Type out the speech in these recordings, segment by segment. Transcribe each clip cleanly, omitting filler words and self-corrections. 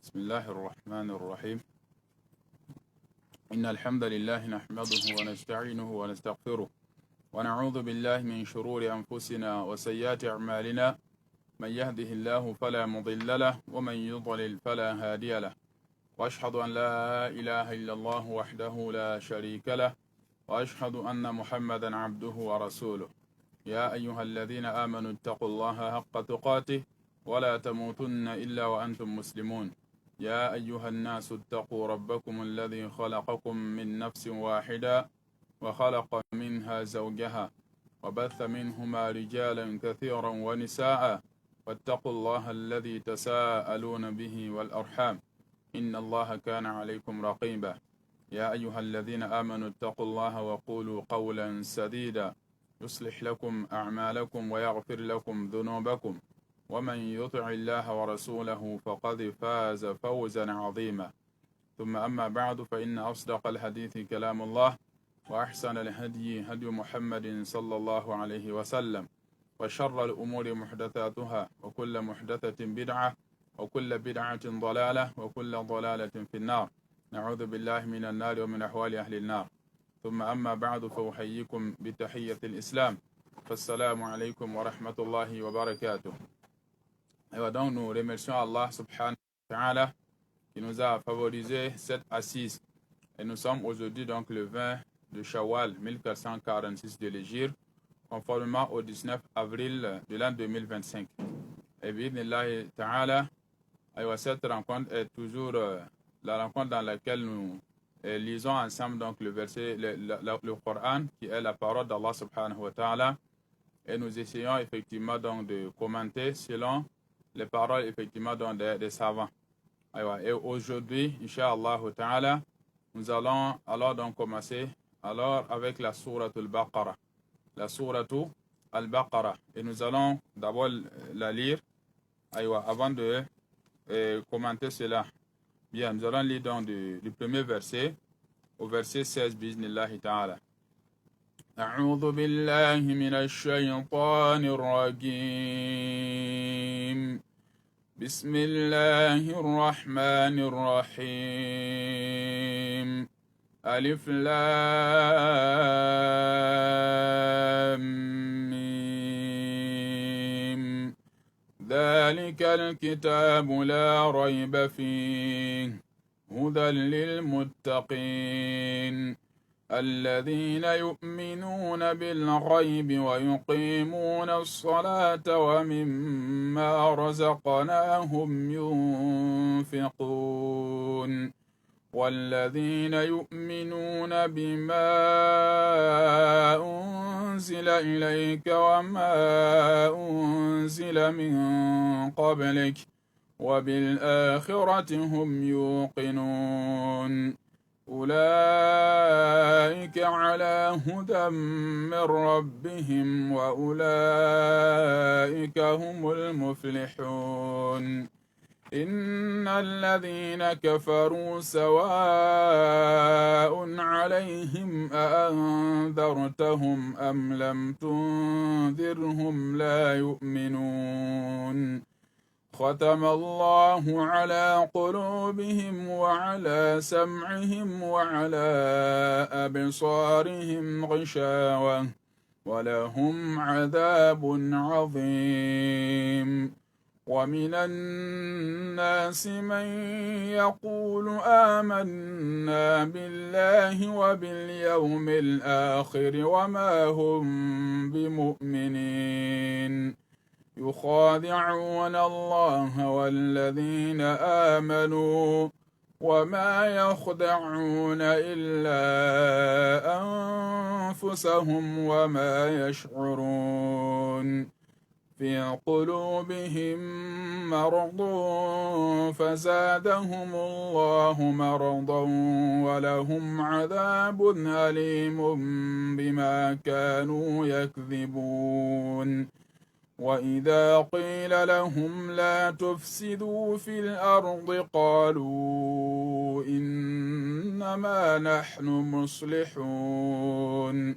بسم الله الرحمن الرحيم. إن الحمد لله نحمده ونستعينه ونستغفره ونعوذ بالله من شرور أنفسنا وسيئات أعمالنا. من يهده الله فلا مضل له ومن يضلل فلا هادي له، وأشهد أن لا إله إلا الله وحده لا شريك له، وأشهد أن محمدا عبده ورسوله. يا أيها الذين آمنوا اتقوا الله حق تقاته ولا تموتن إلا وأنتم مسلمون. يا أيها الناس اتقوا ربكم الذي خلقكم من نفس واحدة وخلق منها زوجها وبث منهما رجالا كثيرا ونساء، واتقوا الله الذي تساءلون به والأرحام إن الله كان عليكم رقيبا. يا أيها الذين آمنوا اتقوا الله وقولوا قولا سديدا يصلح لكم أعمالكم ويغفر لكم ذنوبكم، ومن يطع الله ورسوله فقد فاز فوزا عظيما. ثم أما بعد، فإن أصدق الحديث كلام الله، وأحسن الهدي هدي محمد صلى الله عليه وسلم، وشر الأمور محدثاتها، وكل محدثة بدعة، وكل بدعة ضلالة، وكل ضلالة في النار. نعوذ بالله من النار ومن أحوال أهل النار. ثم أما بعد، فأحييكم بتحية الإسلام، فالسلام عليكم ورحمة الله وبركاته. Et donc nous remercions Allah subhanahu wa ta'ala qui nous a favorisé cette assise. Et nous sommes aujourd'hui donc le 20 de Shawwal 1446 de l'Hégire, conformément au 19 avril de l'an 2025. Et bi'idhnillahi ta'ala, cette rencontre est toujours la rencontre dans laquelle nous lisons ensemble donc le verset, le Coran, qui est la parole d'Allah subhanahu wa ta'ala. Et nous essayons effectivement donc de commenter selon les paroles effectivement des savants. Et aujourd'hui, Inch'Allah ta'ala, nous allons alors donc commencer avec la sourate al-Baqarah. La sourate al-Baqarah. Et nous allons d'abord la lire avant de commenter cela. Bien, nous allons lire donc du premier verset au verset 16, bi'iznillahi ta'ala. أعوذ بالله من الشيطان الرجيم. بسم الله الرحمن الرحيم. ألف لام ميم. ذلك الكتاب لا ريب فيه هدى للمتقين الذين يؤمنون بالغيب ويقيمون الصلاة ومما رزقناهم ينفقون والذين يؤمنون بما أنزل إليك وما أنزل من قبلك وبالآخرة هم يوقنون أولئك على هدى من ربهم وأولئك هم المفلحون. إن الذين كفروا سواء عليهم أأنذرتهم أم لم تنذرهم لا يؤمنون. ختم الله على قلوبهم وعلى سمعهم وعلى أبصارهم غشاوة ولهم عذاب عظيم. ومن الناس من يقول آمنا بالله وباليوم الآخر وما هم بمؤمنين يخادعون الله والذين آمنوا وما يخدعون إلا أنفسهم وما يشعرون. في قلوبهم مرض فزادهم الله مرضا ولهم عذاب أليم بما كانوا يكذبون. وإذا قيل لهم لا تفسدوا في الأرض قالوا إنما نحن مصلحون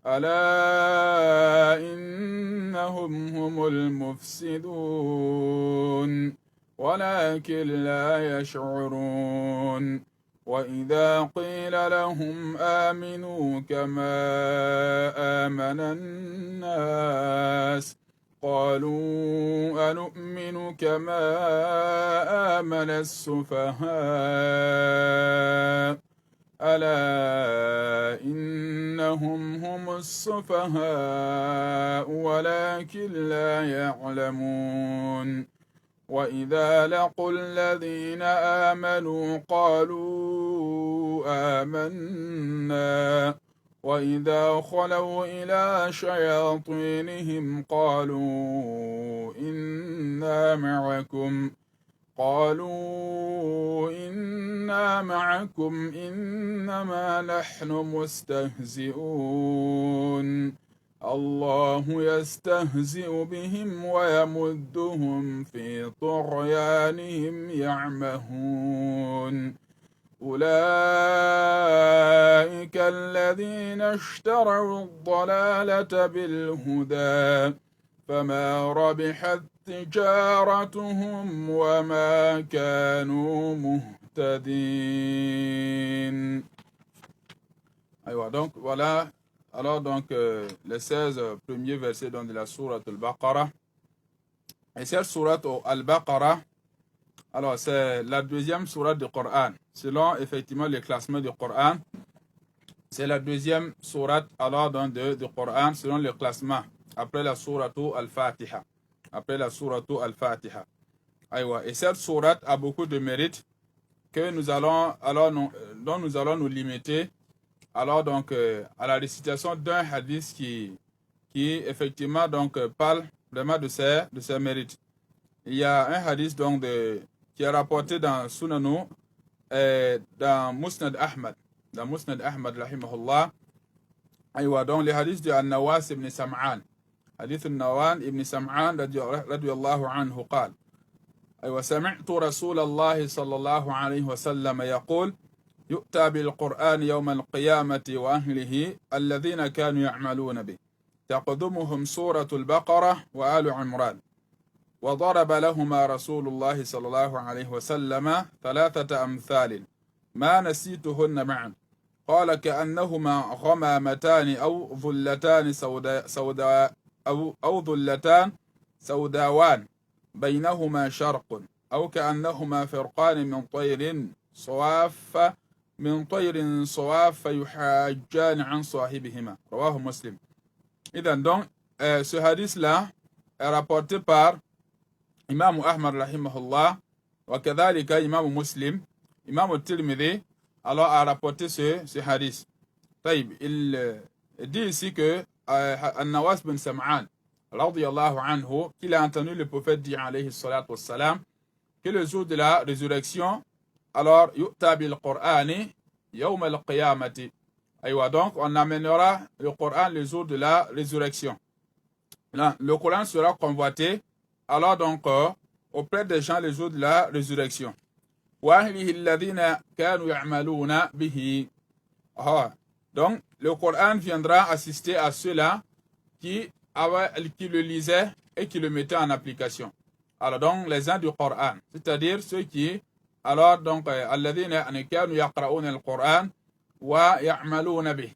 ألا إنهم هم المفسدون ولكن لا يشعرون وإذا قيل لهم آمنوا كما آمن الناس قالوا أنؤمن كما آمن السفهاء ألا إنهم هم السفهاء ولكن لا يعلمون وإذا لقوا الذين آمنوا قالوا آمنا وإذا خلوا إلى شياطينهم قالوا إنا معكم إنما نحن مستهزئون الله يستهزئ بهم ويمدهم في طغيانهم يعمهون أولئك الذين اشتروا الضلالة بالهدى فما ربحت تجارتهم وما كانوا مهتدين. أيوة donc voilà. Alors donc les 16 premiers versets donc, de la sourate Al-Baqarah. Et cette sourate Al-Baqarah, alors c'est la deuxième sourate du Coran. Selon effectivement le classement du Coran, c'est la deuxième sourate alors donc du Coran selon le classement après la sourate Al-Fatiha. Après la sourate Al-Fatiha. Et cette sourate a beaucoup de mérites que nous allons alors dont nous allons nous limiter. Alors donc à la récitation d'un hadith qui effectivement donc parle vraiment de ses mérites. Il y a un hadith donc qui est rapporté dans Sunanu dans Musnad Ahmad rahimahullah. Aywa, donc le hadith de An-Nawas ibn Sam'an. Hadith An-Nawas ibn Sam'an radiyallahu anhu قال أيوة سمعت رسول الله صلى الله عليه وسلم يقول يؤتى بالقرآن يوم القيامة وأهله الذين كانوا يعملون به تقدمهم سورة البقرة وآل عمران وضرب لهما رسول الله صلى الله عليه وسلم 3 أمثال ما نسيتهن معا قال كأنهما غمامتان أو ظلتان ظلتان سوداوان بينهما شرق أو كأنهما فرقان من طير صواف يحاجان عن صاحبهما رواه مسلم. إذن donc ce hadith là est rapporté par Imam Ahmad rahimahullah wa kadhalika Imam Muslim. Imam Tirmidhi alors a rapporté ce hadith. Il dit ici que An-Nawas bin Sam'an radiyallahu anhu, qu'il a entendu le prophète dire alayhi salatu wassalam que le jour de la résurrection, alors yu'ta bil Qur'ani yawm al-qiyamati. Aywa, donc on amènera le Coran le jour de la résurrection. Là, le Coran sera convoité alors donc auprès des gens le jour de la résurrection. Wa ahlihi alladhina kanu ya'maluna bihi. Donc le Coran viendra assister à ceux-là qui le lisaient et qui le mettaient en application. Alors donc les gens du Coran, c'est-à-dire ceux qui alors donc alladhina kanu yaqra'una al-Quran wa ya'maluna bih.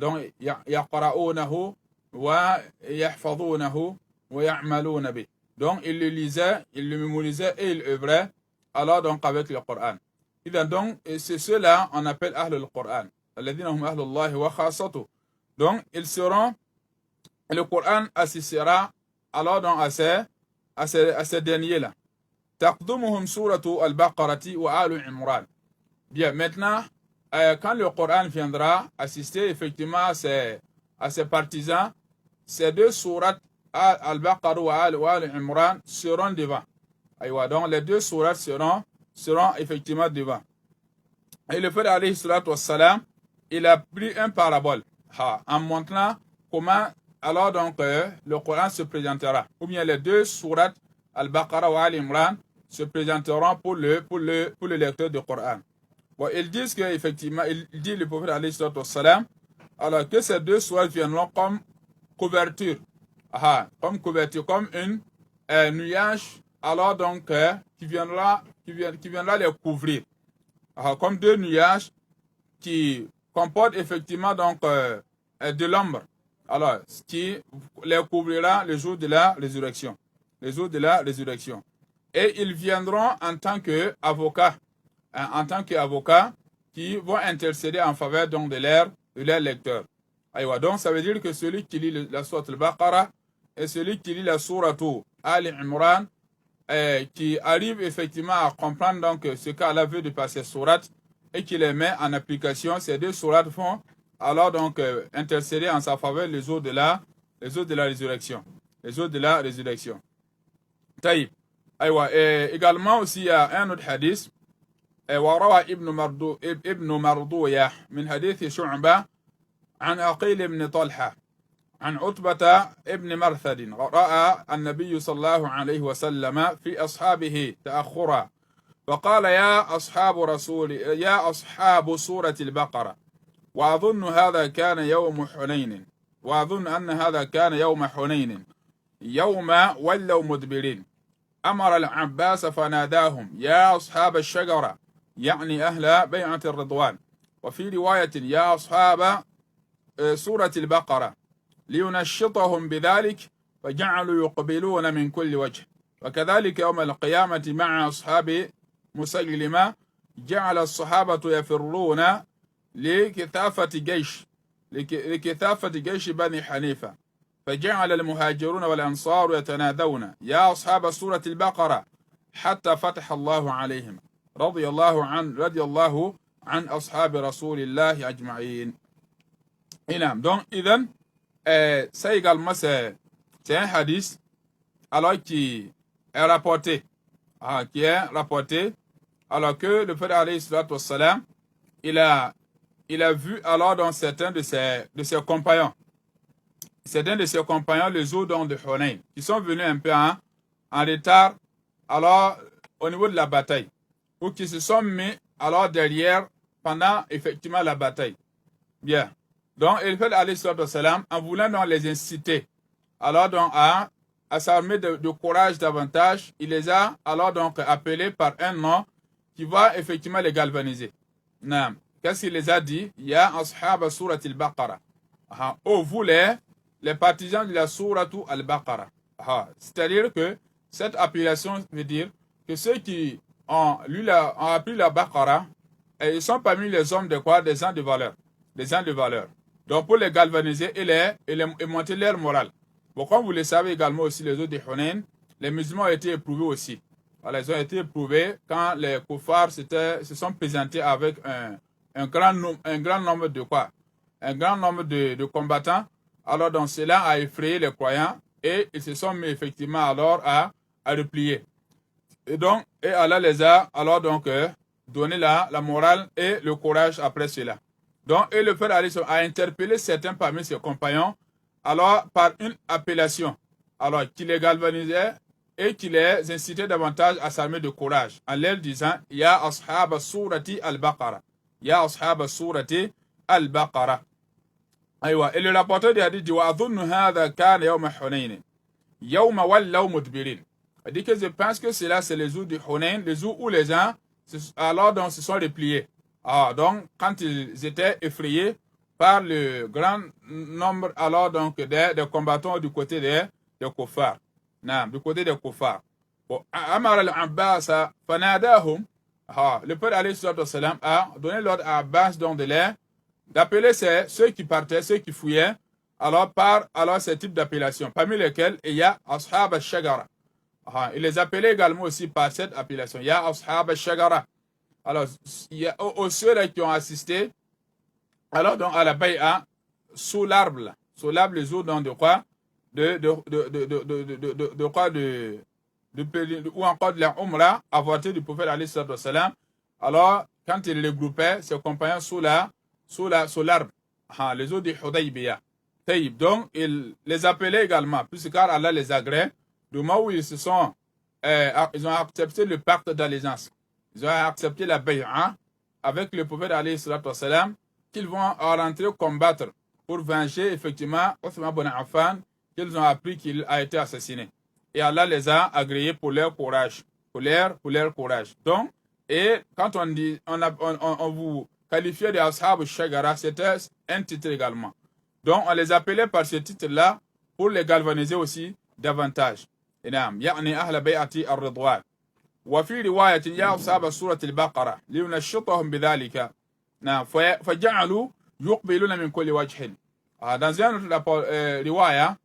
Donc yaqra'unahu wa yahfazunahu wa ya'maluna bih. Donc ils le lisaient, ils le mémorisaient et ils œuvraient alors donc avec le Coran. Et donc c'est ceux-là on appelle ahlul Quran. Alladhina hum ahlullahi wa khassatuh. Donc ils seront, le Coran assistera alors donc à ces derniers-là. Taqdumuhum suratu al-Baqarati wa Al Imran. Bien, maintenant, quand le Coran viendra assister effectivement à ses partisans, ces deux sourates al-Baqarah wa Al Imran seront devant. Aywa, donc les deux sourates seront effectivement devant. Et le prophète alayhi salatu wassalam, il a pris un parabole en montrant comment alors donc le Coran se présentera. Ou bien les deux sourates al-Baqarah wa Al Imran se présenteront pour le lecteur du Coran. Bon, ils disent qu'effectivement, il dit le prophète alayhi salatu wassalam, alors que ces deux sourates viendront comme couverture. Comme couverture, comme un nuage alors donc, qui viendra les couvrir. Alors, comme deux nuages qui comportent effectivement donc de l'ombre. Alors, ce qui les couvrira le jour de la résurrection. Le jour de la résurrection. Et ils viendront en tant qu'avocats, qui vont intercéder en faveur donc de leurs lecteurs. Donc, ça veut dire que celui qui lit la sourate al-Baqarah et celui qui lit la sourate Al-Imran, qui arrive effectivement à comprendre donc ce qu'Allah veut de passer sourate et qui les met en application, ces deux sourates font alors donc intercéder en sa faveur les jours de la résurrection. Les jours de la résurrection. Taïb. Également aussi il y a un autre hadith. وروى ابن مردوية من حديث شعبة عن عقيل بن طلحة عن عتبة ابن مرثد رأى النبي صلى الله عليه وسلم في أصحابه تأخرا فقال يا أصحاب سورة البقرة وأظن هذا كان يوم حنين وأظن أن هذا كان يوم حنين يوم ولوا مدبرين أمر العباس فناداهم يا أصحاب الشجرة يعني أهل بيعة الرضوان وفي رواية يا أصحاب سورة البقرة لينشطهم بذلك فجعلوا يقبلون من كل وجه وكذلك يوم القيامة مع أصحاب مسيلمة جعل الصحابة يفرون لكثافة جيش بني حنيفة فجعل المهاجرون والأنصار يتنادون يا أصحاب سورة البقرة حتى فتح الله عليهم رضي الله عن أصحاب رسول الله أجمعين. Donc, ça également, c'est un hadith alors qui est rapporté, alors que le prophète alayhi salatu wassalam, il a vu alors dans certains de ses compagnons, le jour de Hunayn, qui sont venus un peu en retard alors au niveau de la bataille, ou qui se sont mis alors derrière pendant effectivement la bataille. Bien. Donc, le prophète alayhi salatu wassalam, en voulant donc les inciter alors donc à s'armer de courage davantage, il les a alors donc appelés par un nom qui va effectivement les galvaniser. Qu'est-ce qu'il les a dit? Ya ashab surat al-Baqarah. Oh, vous les partisans de la sourate al-Baqarah. C'est-à-dire que cette appellation veut dire que ceux qui ont appris la Baqarah, ils sont parmi les hommes de quoi? Des gens de valeur. Des gens de valeur. Donc pour les galvaniser et monter leur morale. Bon, comme vous le savez également aussi, les autres de Hunayn, les musulmans ont été éprouvés aussi. Alors, ils ont été éprouvés quand les koufars se sont présentés avec un grand nombre de quoi? Un grand nombre de combattants. Alors, donc, cela a effrayé les croyants et ils se sont mis effectivement alors à replier. Et Allah les a alors donc donné la morale et le courage après cela. Donc, et le Père a interpellé certains parmi ses compagnons, alors par une appellation, alors qui les galvanisait et qui les incitait davantage à s'armer de courage, en leur disant Ya ashab surati al-Baqarah. Ya ashab surati al-Baqarah. Et le rapporteur du hadith dit Wa adhunnu hadha kana yawma Hunayn. Yawma wallaw mudbirin. Il dit que je pense que cela c'est le jour du Hunayn, le jour où les gens alors donc se sont repliés. Donc, quand ils étaient effrayés par le grand nombre alors donc des combattants du côté des kuffars. Du côté des kuffars. Amar al-Abbas fanadahum. Le Père alayhi salatu wassalam a donné l'ordre à Abbas d'appeler ceux qui partaient, ceux qui fouillaient, alors par ce type d'appellation, parmi lesquels il y a Ashab al-Shagara. Il les appelait également aussi par cette appellation. Il y a Ashab al-Shagara. Alors, il y a ceux-là qui ont assisté alors donc à la bay'a sous l'arbre le jour donc de quoi ou encore de la umrah avortée du prophète alayhi salatu wassalam. Alors quand il regroupait ses compagnons sous l'arbre les jours du Hudaybiyah. Donc il les appelait également puisque car Allah les agrée du moment où ils ont accepté le pacte d'allégeance. Ils ont accepté la bay'a avec le prophète alayhi salatu wassalam qu'ils vont rentrer combattre pour venger effectivement Othman ibn Affan qu'ils ont appris qu'il a été assassiné. et Allah les a agréés pour leur courage. Pour leur courage. Donc, et quand on dit, on vous qualifiait de Ashab al-Shagara, c'était un titre également. Donc, on les appelait par ce titre-là pour les galvaniser aussi davantage. يعني أهل بيعة الرضوان. وفي رواية يا أصحاب سورة البقرة لينشطهم بذلك. نعم فجعلوا يقبلون من كل وجه. Dans un autre riwaya,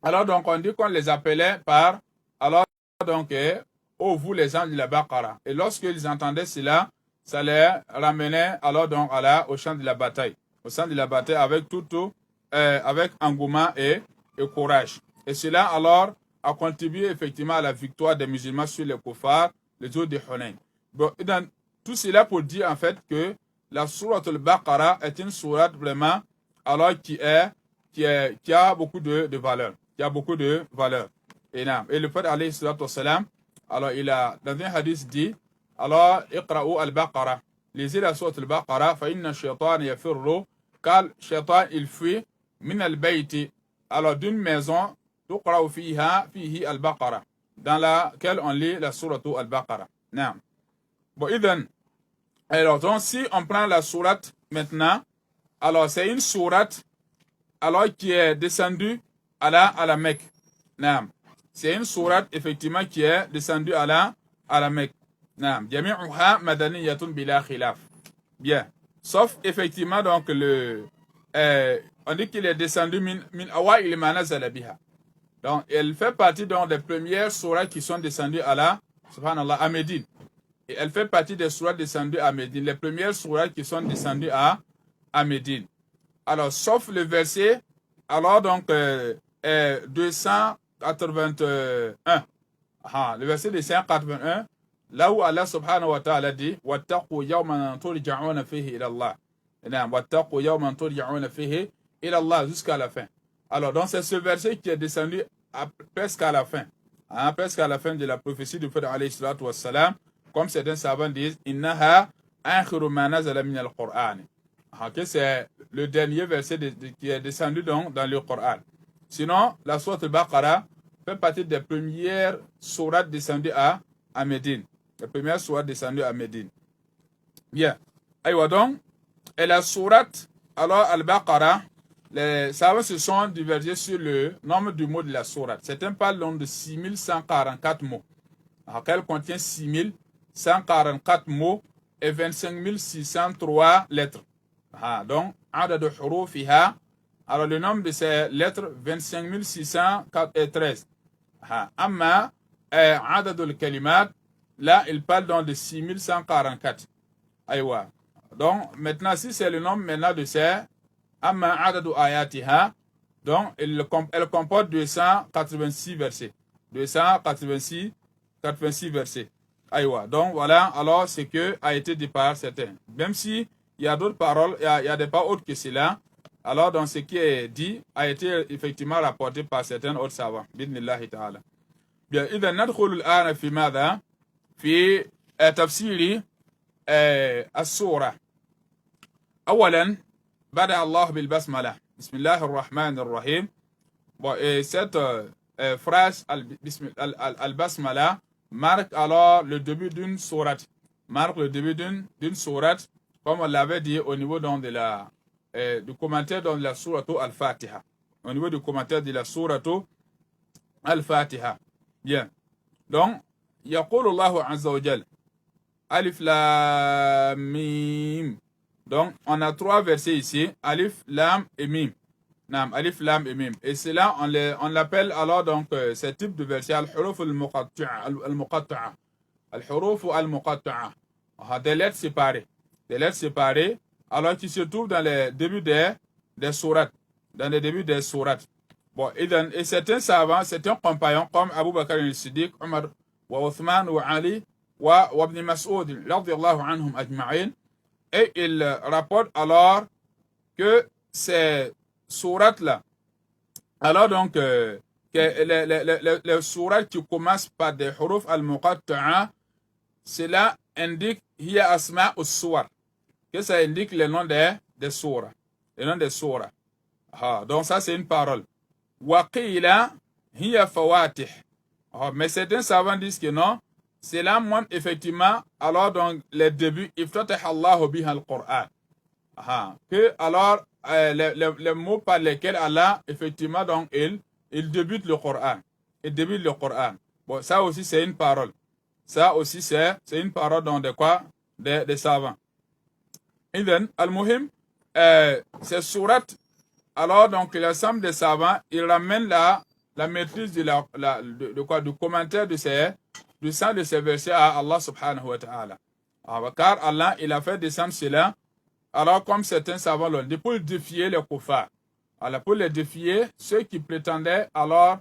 alors donc on dit qu'on les appelait par, alors donc, oh vous les gens de la Baqara. Et lorsqu'ils entendaient cela, ça les ramenait alors donc au champ de la bataille. Au champ de la bataille avec avec engouement et courage. Et cela alors a contribué effectivement à la victoire des musulmans sur les kuffars, les autres de Hunayn. Bon, dans tout cela pour dire en fait que la sourate al-Baqara est une sourate vraiment alors qui a beaucoup de valeur. Qui a beaucoup de valeur. Et le prophète alayhi salatu wassalam, alors il a dans un hadith dit, alors iqra'u al-Baqara. Lisez la sourate al-Baqara, fa inna shaytan yafirru, car shaytan il fuit min al-bayti, alors d'une maison tuqra'u fihi al-Baqara, dans laquelle on lit la sourate al-Baqara. Bon, alors donc si on prend la sourate maintenant, alors c'est une sourate alors qui est descendue à la Mecque. C'est une sourate effectivement qui est descendue à la Mecque. Jami'uha madaniyatun bila khilaf. Bien. Sauf effectivement donc on dit qu'il est descendu min awa'il ma nazala biha. Donc elle fait partie donc des premières sourates qui sont descendues subhanallah, à Médine. Et elle fait partie des sourates descendues à Médine, les premières sourates qui sont descendues à Médine. Alors, sauf le verset, alors donc 281. Le verset 281, là où Allah subhanahu wa ta'ala dit wattaqu yawman turja'una fihi ila Allah. Wattaqu yawman turja'una fihi ila Allah jusqu'à la fin. Alors, donc c'est ce verset qui est descendu presque à la fin. Presque à la fin de la prophétie du prophète alayhi salatu wassalam, comme certains savants disent innaha akhiru ma nazala min al-Qur'an. Que c'est le dernier verset qui est descendu dans le Coran. Sinon, la sourate al-Baqara fait partie des premières sourates descendues à Médine. Les premières sourates descendues à Médine. Bien. Aïwa donc, et la sourate, alors al-Baqara, les savants se sont divergés sur le nombre du mot de la sourate. Certains parlent de 6144 mots. Alors, elle contient 6144 mots et 25 603 lettres. Donc, adad hurufiha, alors le nombre de ces lettres, 25 613. Amma, adad al-kalimat, là, il parle donc de 6144. Aïwa. Donc, maintenant, si c'est le nombre maintenant de ces, amma adad ayatiha, donc, elle comporte 286 versets. 286 versets. Aïwa. Donc, voilà, alors, ce que a été dit par certains. Même si il y a d'autres paroles, il y a des pas autres que cela. Alors, dans ce qui est dit, a été effectivement rapporté par certains autres savants. Bidnillahi ta'ala. Bien, إذا ندخل الآن في ماذا؟ في تفسير السورة. أولا بدأ الله بالبسملة. بسم الله الرحمن الرحيم. Cette phrase al-Basmala marque alors le début d'une sourate. Marque le début d'une sourate, comme on l'avait dit au niveau donc du commentaire dans la sourate al-Fatiha. Au niveau du commentaire de la sourate al-Fatiha. Bien. Donc, يقول الله عز وجل Alif Lam Mim. Donc, on a trois versets ici. Alif, Lam et Mim. Alif, Lam et Mim. Et cela, on l'appelle alors donc ce type de verset al-huruf al-muqatta'a. Al-huruf al-muqatta'a. Des lettres séparées. Des lettres séparées, alors qui se trouvent dans les débuts des sourates. Dans les débuts des sourates. Bon, et certains savants, certains compagnons comme Abu Bakr al-Siddiq, Omar, wa Uthman, wa Ali, wa Ibn Mas'ud, radiyallahu anhum ajma'in, et ils rapportent alors que ces sourates-là, alors donc, que les sourates qui commencent par des huruf al-muqatta'a, cela indique hiya asma us-suwar, que ça indique le nom des sourates. Le nom des sourates. Donc ça c'est une parole. Wa qila hiya fawatih. Mais certains savants disent que non. Cela montre effectivement, alors donc les débuts, iftatah Allahu biha al-Qur'an. Que alors les mots par lesquels Allah, effectivement, donc il débute le Coran. Il débute le Coran. Bon, ça aussi c'est une parole. Ça aussi c'est une parole donc de quoi? Des savants. Et then, al-Muhim, ces sourates, alors donc l'ensemble des savants, ils ramènent la maîtrise de quoi? Du commentaire du sens de ces versets à Allah subhanahu wa ta'ala. Car Allah, il a fait descendre cela, alors comme certains savants l'ont dit, pour défier les kuffars. Alors pour les défier, ceux qui prétendaient alors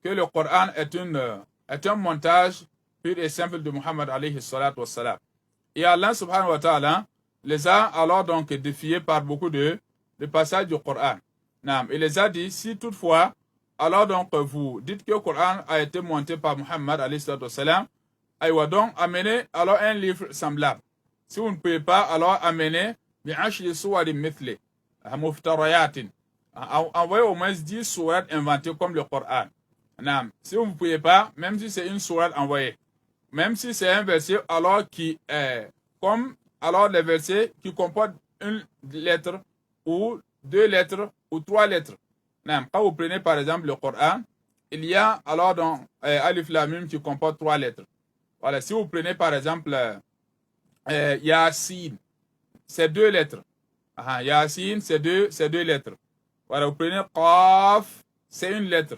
que le Coran est un montage pur et simple de Muhammad alayhi salatu wassalam. Et Allah subhanahu wa ta'ala les a alors donc défiés par beaucoup de passages du Coran. Il les a dit, si toutefois, alors donc vous dites que le Coran a été monté par Muhammad alayhi salatu wassalam, aywa donc amenez alors un livre semblable. Si vous ne pouvez pas, alors amenez bi'ashri suwarin mithli muftarayatin. Envoyez au moins 10 sourates inventées comme le Coran. Si vous ne pouvez pas, même si c'est une sourate envoyée, même si c'est un verset alors qui est comme alors les versets qui comportent une lettre ou 2 lettres ou 3 lettres. Quand vous prenez par exemple le Coran, il y a alors dans Alif Lam Mim qui comporte 3 lettres. Voilà, si vous prenez par exemple Yasin, c'est 2 lettres. Yasin, c'est deux lettres. Voilà, vous prenez Qaf, c'est une lettre.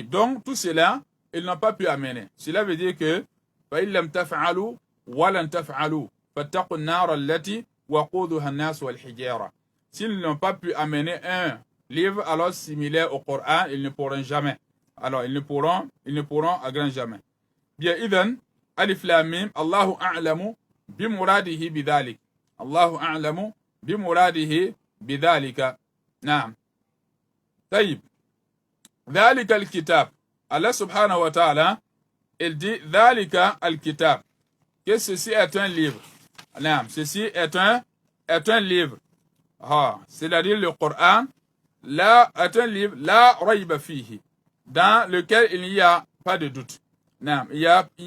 Donc, tout cela, ils n'ont pas pu amener. Cela veut dire que فَإِن لَمْ تَفْعَلُوا وَلَنْ تَفْعَلُوا فَاتَّقُوا النَّارَ الَّتِي وَقُودُهَا النَّاسُ وَالْحِجَارَةُ. S'ils n'ont pas pu amener un livre alors similaire au Coran, ils ne pourront jamais. Alors, ils ne pourront à grand jamais. Bien, idhan, Alif Lam Mim, Allahu a'lamu bimuradihi bidhalik. Allahu a'lamu bimuradihi bidhalika. Naam. Taïb. ذلك الكتاب. Allah subhanahu wa ta'ala, il dit ذلك الكتاب, que ceci est un livre. Ceci est un livre. C'est-à-dire le Coran, là est un livre, la rayba fihi, dans lequel il n'y a pas de doute. Il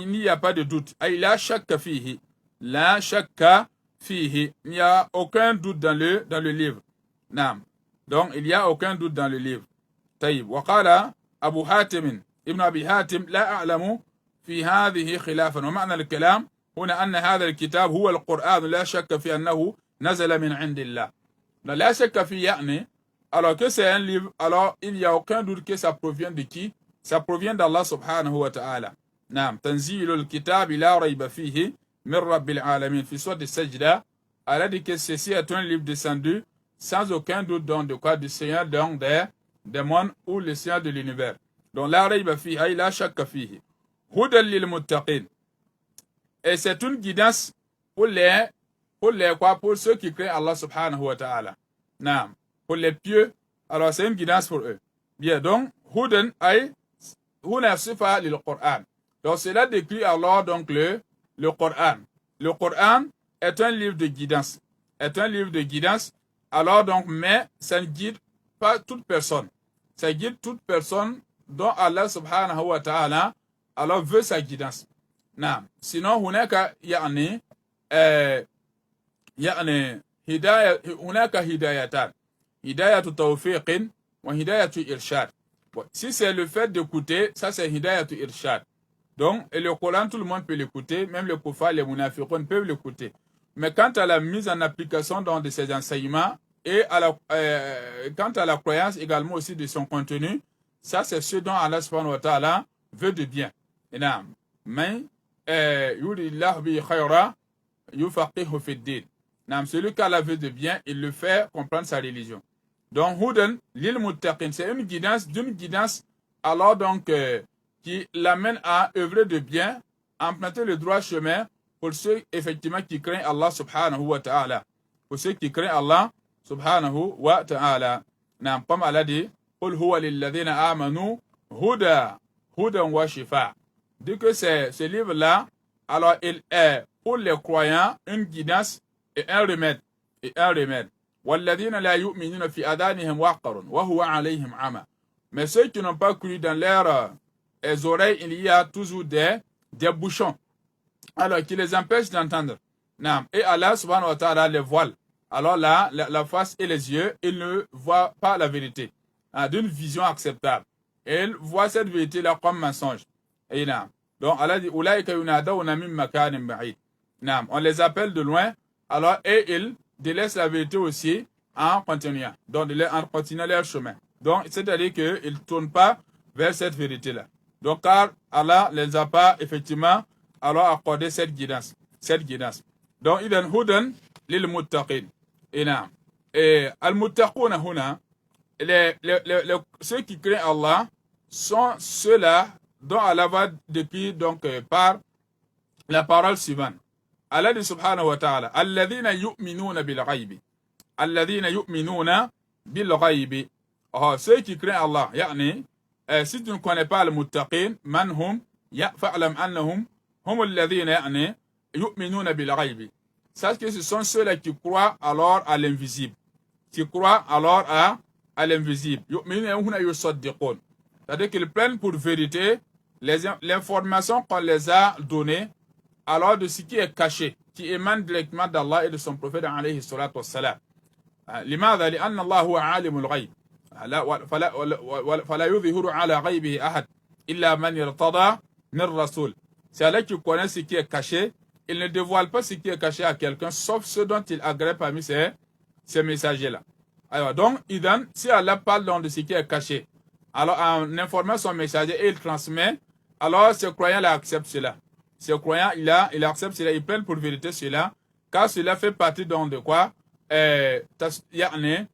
n'y a pas de doute. La shakka fihi. La shakka fihi. Il n'y a aucun doute dans le livre. Donc, il n'y a aucun doute dans le livre. طيب. وقال أبو حاتم ابن أبي حاتم لا أعلم في هذه خلافا ومعنى الكلام هنا أن هذا الكتاب هو القرآن لا شك في أنه نزل من عند الله. لا شك في يعني alors que c'est un livre, alors il n'y a aucun doute que ça provient de qui? Ça provient d'Allah subhanahu wa ta'ala. تنزيل الكتاب لا ريب فيه من رب العالمين. في سورة السجدة, elle a dit que ceci est un livre descendu sans aucun doute donc de quoi? Du Seigneur donc des mondes ou le Seigneur de l'univers. Donc la rayba fihi, ay la shakka fihi. Hudan lil muttaqin. Et c'est une guidance pour pour ceux qui craignent Allah subhanahu wa ta'ala. Pour les pieux, alors c'est une guidance pour eux. Bien, donc hudan ay huna sifa lil Qur'an. Donc cela décrit alors donc le Coran. Le Coran est un livre de guidance. Alors donc, mais ça ne guide pas toute personne. Ça guide toute personne dont Allah subhanahu wa ta'ala alors veut sa guidance. Sinon, hunaka hidayatan. Hidayatu tawfiqin wa hidayatu irshad. Si c'est le fait d'écouter, ça c'est hidayatu irshad. Donc, et le Coran, tout le monde peut l'écouter, même les kuffar, les munafiqun peuvent l'écouter. Mais quant à la mise en application donc, de ces enseignements et quant à la croyance également aussi de son contenu, ça c'est ce dont Allah subhanahu wa ta'ala veut de bien. Mais yuridillahu bi khayra yufaqihu fi ddin. Celui qu'Allah veut de bien, il le fait comprendre sa religion. Donc hudan lil muttaqin, c'est une guidance alors donc qui l'amène à œuvrer de bien, à emprunter le droit chemin pour ceux effectivement qui craignent Allah subhanahu wa ta'ala. Pour ceux qui craignent Allah subhanahu wa ta'ala. Comme Allah dit, قُلْ هُوَ لِلَّذِينَ آمَنُوا هُدًى وَشِفَاءً. Dit que ce livre-là, alors il est pour les croyants une guidance et un remède. وَالَّذِينَ لَا يُؤْمِنُونَ فِي أَذَانِهِمْ وَقْرٌ وَهُوَ عَلَيْهِمْ عَمًى. Mais ceux qui n'ont pas cru dans oreilles, il y a toujours des bouchons, alors qui les empêchent d'entendre. Et Allah subhanahu wa ta'ala les voile. Alors là, la face et les yeux, ils ne voient pas la vérité d'une vision acceptable. Et ils voient cette vérité-là comme mensonge. Et donc Allah dit, on les appelle de loin, alors et ils délaissent la vérité aussi en continuant, donc en continuant leur chemin. Donc c'est-à-dire qu'ils ne tournent pas vers cette vérité-là. Donc car Allah ne les a pas effectivement alors accordé cette guidance. Donc idan hudan lil muttaqin. Et al-muttaquna huna, ceux qui craignent Allah sont ceux-là dont Allah va décrire donc par la parole suivante. Allah dit subhanahu wa ta'ala, alladhina yu'minuna bil ghaibi. Alladhina yu'minuna bil ghaibi. Ceux qui craignent Allah, yani, si tu ne connais pas le muttaqin, man hum, fa'lam annahum, hum alladhina yani, yu'minuna bil ghaibi. Sache que ce sont ceux-là qui croient alors à l'invisible. Qui croient alors à l'invisible. Yu'minuna huna yusaddiqun. C'est-à-dire qu'ils prennent pour vérité l'information qu'on les a donnée alors de ce qui est caché, qui émane directement d'Allah et de son prophète alayhi salatu wassalam. لماذا؟ لأن الله هو عالم الغيب فلا يظهر على غيبه أحد إلا من يرتضى من رسول. C'est Allah qui connaît ce qui est caché. Il ne dévoile pas ce qui est caché à quelqu'un, sauf ceux dont il agrée parmi ces messagers-là. Alors, donc, si Allah parle donc de ce qui est caché, alors en informant son messager et il transmet, alors ce croyant-là accepte cela. Ce croyant, il accepte cela, il prend pour vérité cela, car cela fait partie donc de quoi? يعني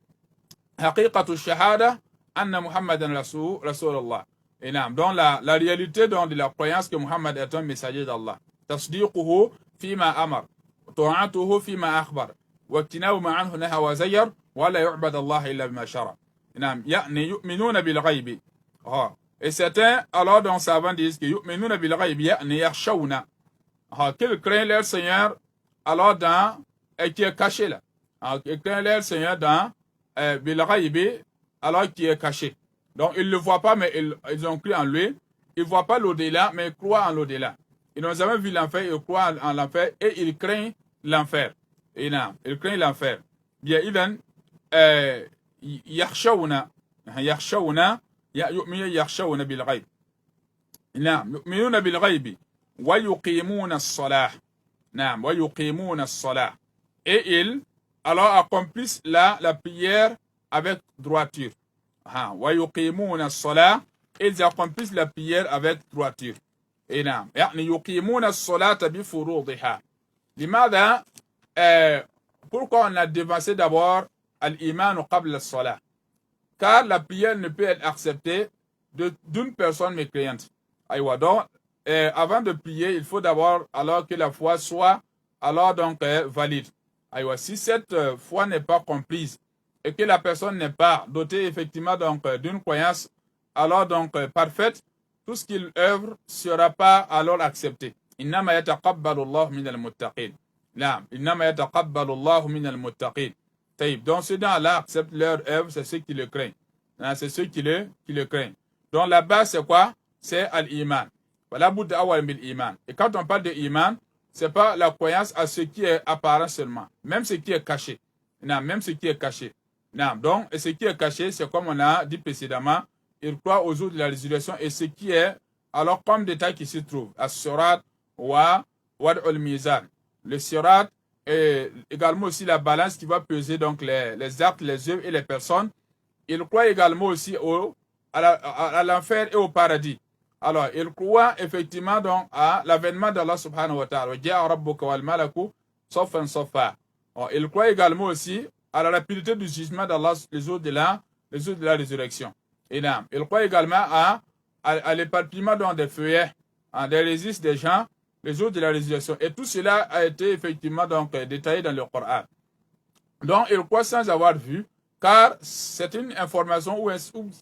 حقيقة الشهادة أن محمدا رسول الله. Et donc la réalité donc de la croyance que Muhammad est un messager d'Allah. تصديقه فيما أمر طاعته فيما أخبر واجتناب ما عنه نهى وزجر ولا يعبد الله إلا بما شرع. يعني يؤمنون بالغيب. Et certains alors dans savants disent que يؤمنون بالغيب يعني يخشون qu'ils craignent leur Seigneur alors dans qui est caché là. Ils craignent leur Seigneur dans بالغيب alors qui est caché. Donc ils ne le voient pas mais ils ont cru en lui. Ils ne voient pas l'au-delà mais ils croient en l'au-delà. Ils n'ont jamais vu l'enfer, ils croient en l'enfer et ils craignent l'enfer. Ils craignent l'enfer. Bien, يخشون يخشون بالغيب. يؤمنون بالغيب ويقيمون الصلاة. ويقيمون الصلاة. Et ils alors accomplissent la prière avec droiture. ويقيمون الصلاة. Ils accomplissent la prière avec droiture. يعني يقيمون الصلاة بفروضها. لماذا pourquoi on a devancé d'abord al-iman qabla al-salah? Car la prière ne peut être acceptée d'une personne mécréante. Donc avant de prier, il faut d'abord alors que la foi soit alors donc valide. Si cette foi n'est pas comprise et que la personne n'est pas dotée effectivement donc d'une croyance alors donc parfaite, tout ce qu'il œuvre ne sera pas alors accepté. إنما يتقبل الله من المتقين. إنما يتقبل الله من المتقين. Donc ceux dont Allah accepte leur œuvre, c'est ceux qui le craignent. C'est ceux qui le craignent. Donc la base c'est quoi? C'est al-iman. Et quand on parle de iman, c'est pas la croyance à ce qui est apparent seulement, même ce qui est caché. Même ce qui est caché. Donc ce qui est caché, c'est comme on a dit précédemment, il croit aux jours de la résurrection et ce qui est alors comme détail qui se trouve as-sirat wa wad'ul mizan. Le sirat et également aussi la balance qui va peser donc les actes, les œuvres et les personnes. Il croit également aussi à l'enfer et au paradis. Alors il croit effectivement donc à l'avènement d'Allah subhanahu wa ta'ala. Ja'a rabbuka wal malaku saffan saffa. Il croit également aussi à la rapidité du jugement d'Allah les jours de la résurrection. Il croit également à l'éparpillement des feuillets, des registres des gens, les jours de la résurrection. Et tout cela a été effectivement donc détaillé dans le Coran. Donc, il croit sans avoir vu, car c'est une information où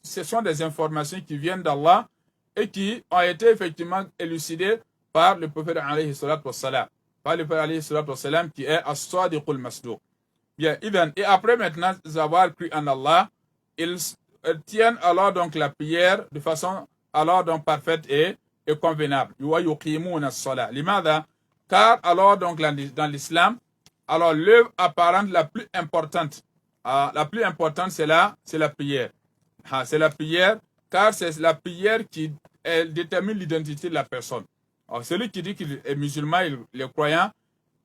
ce sont des informations qui viennent d'Allah et qui ont été effectivement élucidées par le prophète alayhi salatu wassalam. Par le prophète alayhi salatu wassalam qui est as-sadiqul masduq. Bien, et après maintenant avoir cru en Allah, ils tiennent alors donc la prière de façon alors donc parfaite et convenable. Car alors donc dans l'islam, alors l'œuvre apparente la plus importante, c'est la prière. C'est la prière, car c'est la prière qui détermine l'identité de la personne. Alors, celui qui dit qu'il est musulman, il est croyant,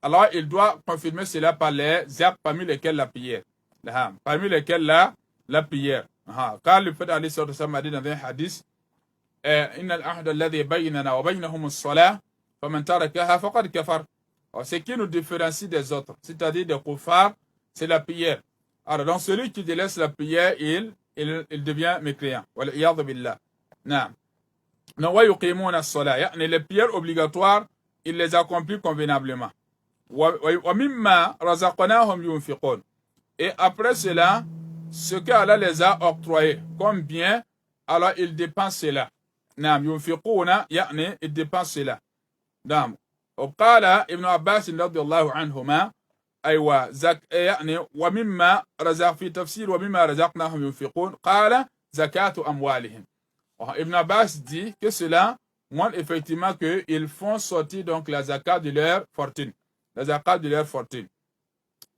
alors il doit confirmer cela par les actes parmi lesquels la prière. Parmi lesquels la prière. Car le fait d'aller sur le samedi dans un hadith, Inna al-ahda alladhi baynana wa baynahum as-salah, faman tarakaha faqad kafar. Ce qui nous différencie des autres, c'est-à-dire des kuffars, c'est la prière. Alors, donc celui qui délaisse la prière, il devient mécréant. Wal-iyadhu billah. Naam. Donc, wa yuqimuna as-salah. Les prières obligatoires, il les accomplit convenablement. Wa mimma razaqnahum yunfiqun. Et après cela, ce qu'Allah les a octroyés comme bien, alors ils dépensent cela. Naam, yunfiquna, ils dépensent cela. Naam. وقال ابن عباس رضي الله عنهما أيوة يعني ومما رزق في تفسير ومما رزقناهم ينفقون قال زكاة أموالهم. Ibn Abbas dit que cela montre effectivement qu'ils font sortir donc la zakat de leur fortune. La zakat de leur fortune.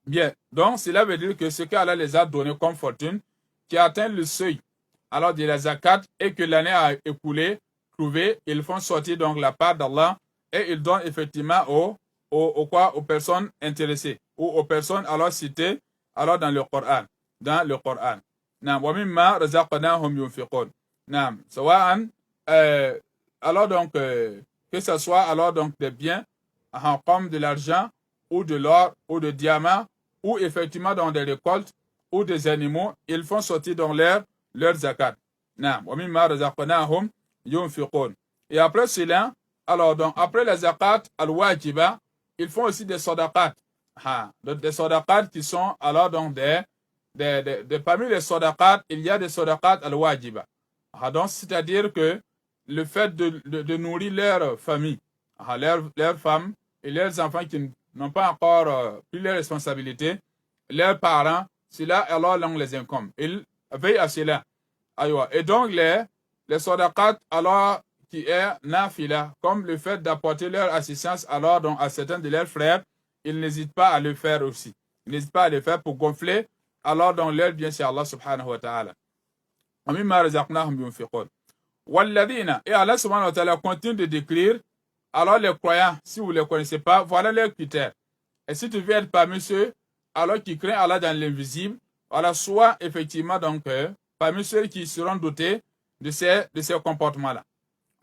Bien, donc cela veut dire que ce qu'Allah les a donné comme fortune, qui atteint le seuil alors de la zakat et que l'année a écoulé, trouvé, ils font sortir donc la part d'Allah et ils donnent effectivement aux personnes intéressées ou aux personnes alors citées alors dans le Coran. Dans le Coran. Naam, wa mimma razaqnahum yunfiqun. Naam, sawa'an, alors donc, que ce soit alors donc des biens, comme de l'argent, ou de l'or, ou de diamants, ou effectivement dans des récoltes, ou des animaux, ils font sortir dans leur zakat. Naam, wa mimma razaqnahum yunfiqun. Et après cela, alors donc, après la zakat al-wajiba, ils font aussi des sadaqat. Des sadaqat qui sont alors donc parmi les sadaqat, il y a des sadaqat al-wajiba. Donc, c'est-à-dire que le fait de nourrir leur famille, leurs femmes et leurs enfants qui n'ont pas encore pris leurs responsabilités, leurs parents, cela alors on les incombe. Ils veillent à cela. Et donc, les sadaqat alors qui est nafila, comme le fait d'apporter leur assistance alors donc à certains de leurs frères, ils n'hésitent pas à le faire aussi. Ils n'hésitent pas à le faire pour gonfler alors dans leur bien chez Allah subhanahu wa ta'ala. Et Allah subhanahu wa ta'ala continue de décrire alors les croyants, si vous ne les connaissez pas, voilà leurs critères. Et si tu veux être parmi ceux alors qui craignent Allah dans l'invisible, alors soit effectivement donc parmi ceux qui seront dotés de ces comportements-là.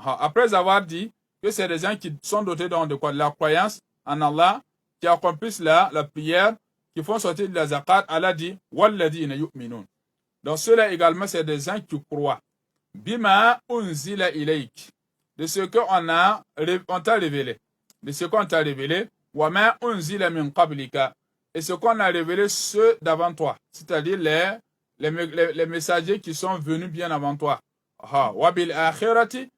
Après avoir dit que c'est des gens qui sont dotés donc de la croyance en Allah, qui accomplissent la prière, qui font sortir de la zakat, Allah dit walladina yu'minun. Donc ceux-là également, c'est des gens qui croient. Bima unzila ilayk. De ce qu'on t'a révélé. De ce qu'on t'a révélé. Wa ma unzila min qablika. Et ce qu'on a révélé ceux d'avant toi. C'est-à-dire les messagers qui sont venus bien avant toi. Wa bil akhirati.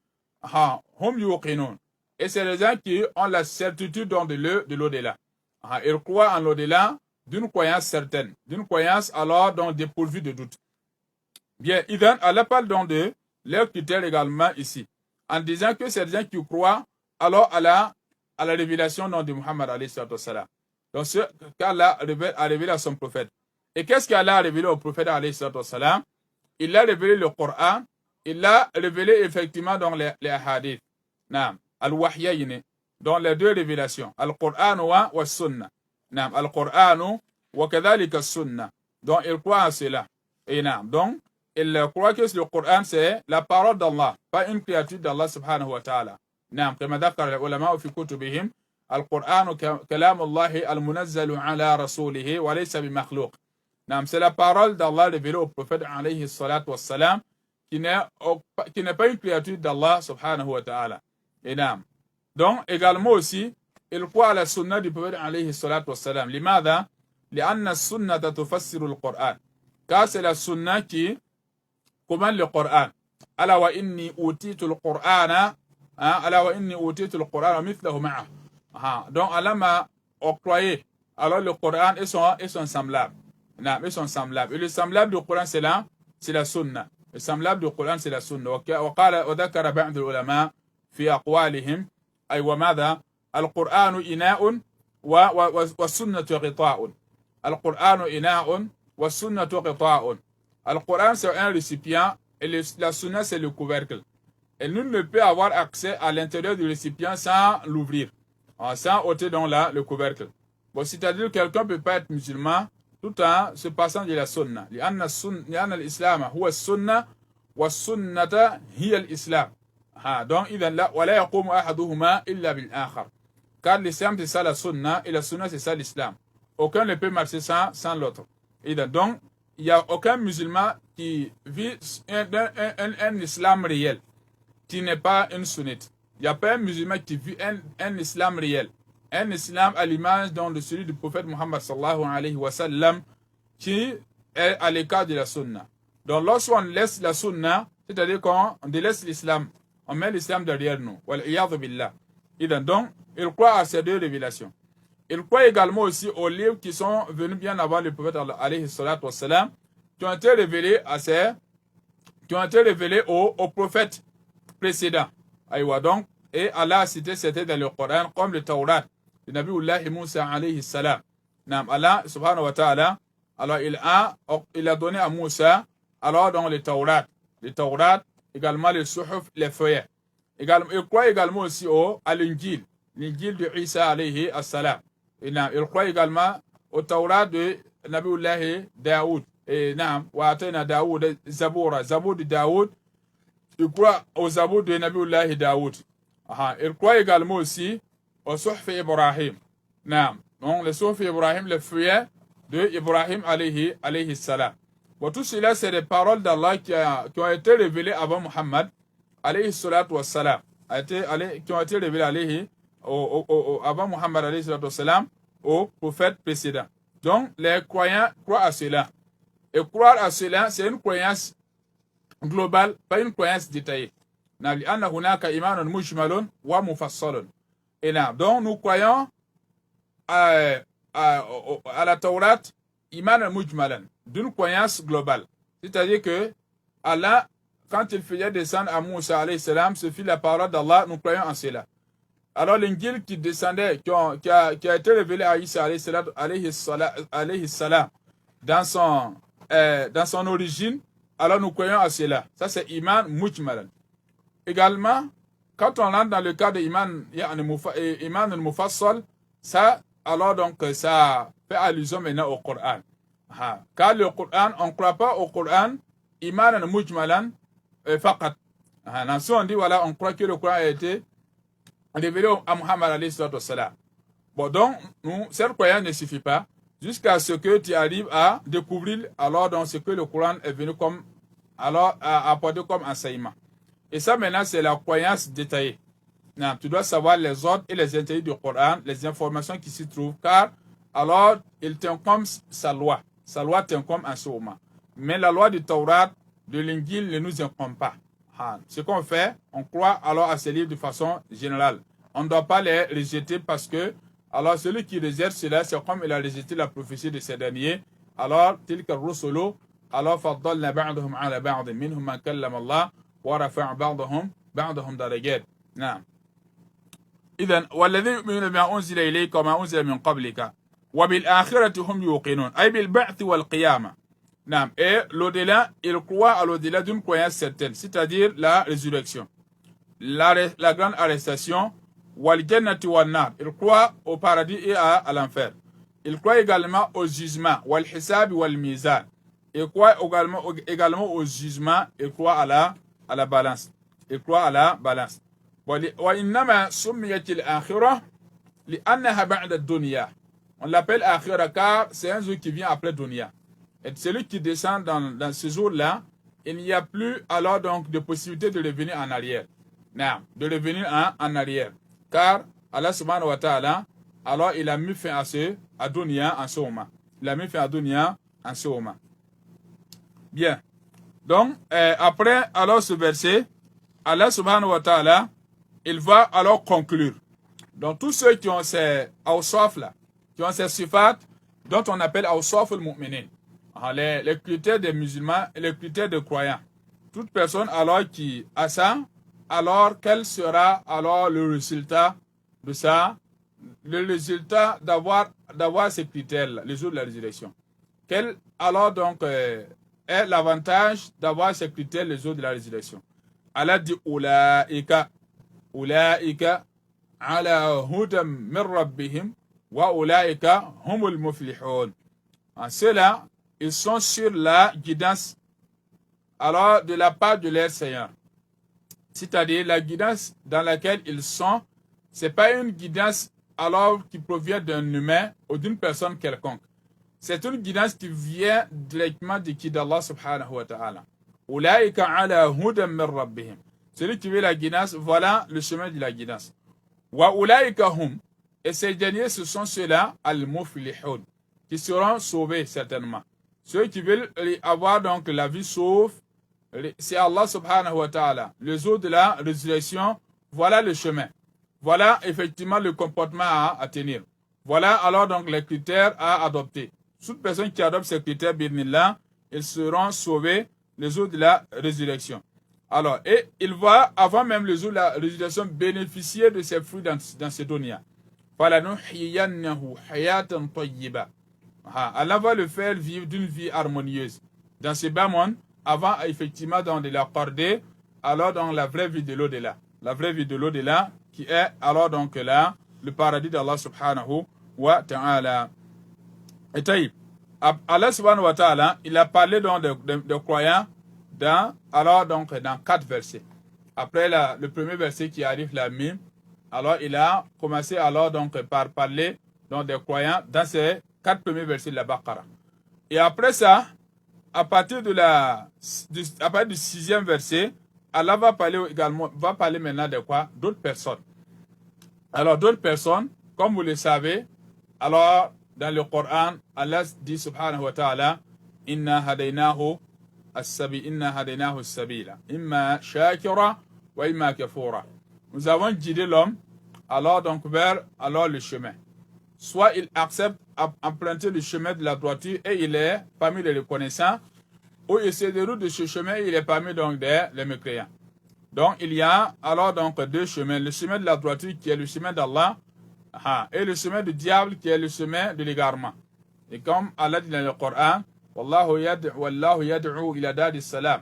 Hum yuqinun. Et c'est les gens qui ont la certitude de l'au-delà. Ils croient en l'au-delà d'une croyance certaine. D'une croyance alors donc dépourvue de doute. Bien, Allah parle donc de leurs critères également ici, en disant que c'est des gens qui croient alors à la révélation de Muhammad alayhi sallam. Donc ce qu'Allah a révélé à son prophète. Et qu'est-ce qu'Allah a révélé au prophète alayhi sallam? Il a révélé le Coran, il a révélé effectivement dans les hadiths. Naam, al-wahyayni, dans les deux révélations, al-Qur'an wa sunnah. Naam, al-Qur'an wa kadhalika sunnah. Donc il croit en cela. Et naam, donc il croit que le Coran c'est la parole d'Allah, pas une créature d'Allah subhanahu wa ta'ala. Naam, كما ذكر العلماء في كتبهم القرآن كلام الله المنزل على رسوله وليس بمخلوق. Naam, c'est la parole d'Allah révélée au prophète alayhi salatu wassalam, qui n'est pas une créature d'Allah subhanahu wa ta'ala. Et naam. Donc également aussi, il croit à la sunna du prophète alayhi salatu wassalam. لماذا؟ لأن السنة تفسر القرآن. Car c'est la sunna qui commande le Coran. Ala wa inni utitu al-Qur'ana, ala wa inni utitu al-Qur'ana mithlahu ma'a. Donc Allah m'a octroyé alors le Coran et son semblable. Et le semblable du Coran c'est la sunna. Le semblable du Coran, c'est la sunna. وذكر بعض العلماء في أقوالهم أي وماذا القرآن إناء والسنة غطاء. القرآن إناء والسنة غطاء. Le Coran, c'est un récipient et la sunna, c'est le couvercle. Et nul ne peut avoir accès à l'intérieur du récipient sans l'ouvrir, sans ôter donc là le couvercle. Bon, c'est-à-dire que quelqu'un ne peut pas être musulman tout en se passant de la sunna. لأن الإسلام هو السنة والسنة هي الإسلام. Donc, إذا لا ولا يقوم أحدهما إلا بالآخر. Car l'islam c'est ça la sunna et la sunna c'est ça l'islam. Aucun ne peut marcher sans l'autre. Donc, il n'y a aucun musulman qui vit un islam réel, qui n'est pas une sunnite. Il n'y a pas un musulman qui vit un islam réel. Un islam à l'image de celui du prophète Muhammad sallallahu alayhi wa sallam, qui est à l'écart de la sunna. Donc lorsqu'on laisse la sunna, c'est-à-dire qu'on délaisse l'islam, on met l'islam derrière nous. Wal-iyadhu billah. Donc, il croit à ces deux révélations. Il croit également aussi aux livres qui sont venus bien avant le prophète alayhi salatu wa sallam, qui ont été révélés aux prophètes précédents. Donc, et Allah a cité c'était dans le Coran comme le Taurat. Le Nabiullah Moussa alayhi salam. Allah subhanahu wa ta'ala, alors il a donné à Moussa, alors dans le Taurat, également le Suhuf, les feuillets. Il croit également aussi à l'Injil, l'Injil de Isa alayhi salam. Il croit également au Taurat de Nabiullah Daoud. Et wa atayna Daoud Zabura, Zabour de Daoud. Il croit au Zabour de Nabiullah Daoud. Il croit également aussi au Suhuf Ibrahim. Donc, le Suhuf Ibrahim, le feuillet de Ibrahim alayhi salam. Bon, tout cela, c'est des paroles d'Allah qui ont été révélées avant Muhammad alayhi salatu wa salam. Qui ont été révélées avant Muhammad alayhi salatu wa salam aux prophètes précédents. Donc, les croyants croient à cela. Et croire à cela, c'est une croyance globale, pas une croyance détaillée. Donc, nous croyons à la Taurat, iman al-mujmalan, d'une croyance globale. C'est-à-dire que Allah, quand il faisait descendre à Moussa alayhi salam, ce fut la parole d'Allah, nous croyons en cela. Alors l'Injil qui descendait, qui a été révélé à Isa alayhi salam, dans son origine, alors nous croyons à cela. Ça c'est iman mujmalan. Également, quand on entre dans le cas de iman al-mufassal, ça, alors donc ça fait allusion maintenant au Coran. Car le Coran, on ne croit pas au Coran, iman al-mujmalan, faqat. Si on dit, voilà, on croit que le Coran a été révélé à Muhammad alayhi salatu wa salam. Bon, donc, cette croyance ne suffit pas, jusqu'à ce que tu arrives à découvrir, alors, donc, ce que le Coran est venu comme, alors, à apporter comme enseignement. Et ça, maintenant, c'est la croyance détaillée. Non, tu dois savoir les ordres et les interdits du Coran, les informations qui s'y trouvent, car alors il t'incombe sa loi. Sa loi t'incombe en ce moment. Mais la loi du Taurat, de l'Injil ne nous incombe pas. Ce qu'on fait, on croit alors à ces livres de façon générale. On ne doit pas les rejeter parce que alors celui qui rejette cela, c'est comme il a rejeté la prophétie de ces derniers. Alors, tilka rusulu, alors faddalna ba'dahum ala ba'd minhum man kallama Allah wa rafa'a ba'dahum darajat. Naam. إذن والذين يؤمنون بما أنزل إليك وما أنزل من قبلك وبالآخرة هم يوقنون أي بالبعث والقيامة. نعم. Et l'au-delà, il croit à l'au-delà d'une croyance certaine, c'est-à-dire la résurrection, la grande arrestation, wal jannati wal nar. Il croit au paradis et à l'enfer. Il croit également au jugement, wal hisab wal mizan. Il croit également au jugement. Il croit à la balance. Il croit à la balance. وإنما سميت الآخرة لأنها بعد الدنيا. On l'appelle Akhira car c'est un jour qui vient après Dunya. Et celui qui descend dans ce jour-là, il n'y a plus alors donc de possibilité de revenir en arrière. Non, de revenir en arrière. Car Allah subhanahu wa ta'ala, alors il a mis fin à Dunya en ce moment. Il a mis fin à Dunya en ce moment. Bien. Donc, après alors ce verset, Allah subhanahu wa ta'ala, il va alors conclure. Donc tous ceux qui ont ces awsaf là, qui ont ces sifat dont on appelle awsaf al-mu'minin, les critères des musulmans et les critères des croyants. toute personne alors qui a ça, alors quel sera alors le résultat de ça? Le résultat d'avoir ces critères-là, les jours de la résurrection. Quel alors donc est l'avantage d'avoir ces critères les jours de la résurrection? Allah dit Ulaika ala hudam min rabbihim wa ulaika humul muflihun. En ceux-là, ils sont sur la guidance alors de la part de leur Seigneur. C'est-à-dire la guidance dans laquelle ils sont, c'est pas une guidance alors qui provient d'un humain ou d'une personne quelconque. C'est une guidance qui vient directement de qui d'Allah subhanahu wa ta'ala. Ulaika ala hudam min rabbihim. Celui qui veut la guidance, voilà le chemin de la guidance. Wa ulaika hum. Et ces derniers, ce sont ceux-là, al-muflihun, qui seront sauvés certainement. Ceux qui veulent avoir donc la vie sauve, c'est Allah subhanahu wa ta'ala. Les eaux de la résurrection, voilà le chemin. Voilà effectivement le comportement à tenir. Voilà alors donc les critères à adopter. Toute personne qui adopte ces critères, bismillah, ils seront sauvés les eaux de la résurrection. Alors, et il va, avant même les eaux de la résurrection, bénéficier de ces fruits dans ces dunya. فَلَنُحْيِيَنَّهُ حَيَاةً طَيِّبًا. Allah va le faire vivre d'une vie harmonieuse. Dans ce bas monde, avant effectivement de l'accorder, alors dans la vraie vie de l'au-delà. La vraie vie de l'au-delà, qui est alors donc là, le paradis d'Allah subhanahu wa ta'ala. Et taïb, Allah subhanahu wa ta'ala, il a parlé donc de croyants alors donc dans 4 versets. Après le premier verset qui arrive la mime, alors il a commencé alors donc par parler donc des croyants dans ces 4 premiers versets de la Baqarah. Et après ça, à partir du 6e verset, Allah va parler maintenant de quoi? D'autres personnes. Alors d'autres personnes, comme vous le savez, alors dans le Coran, Allah dit subhanahu wa ta'ala, inna hadaynahu as-sabila, imma shakira wa imma kafura. Nous avons guidé l'homme alors donc vers alors le chemin. Soit il accepte emprunter le chemin de la droiture et il est parmi les reconnaissants, ou il se déroule de ce chemin et il est parmi donc les mécréants. Donc il y a alors donc 2 chemins, le chemin de la droiture qui est le chemin d'Allah et le chemin du diable qui est le chemin de l'égarement. Et comme Allah dit dans le Coran, Wallahu yad'u ila dadis salam.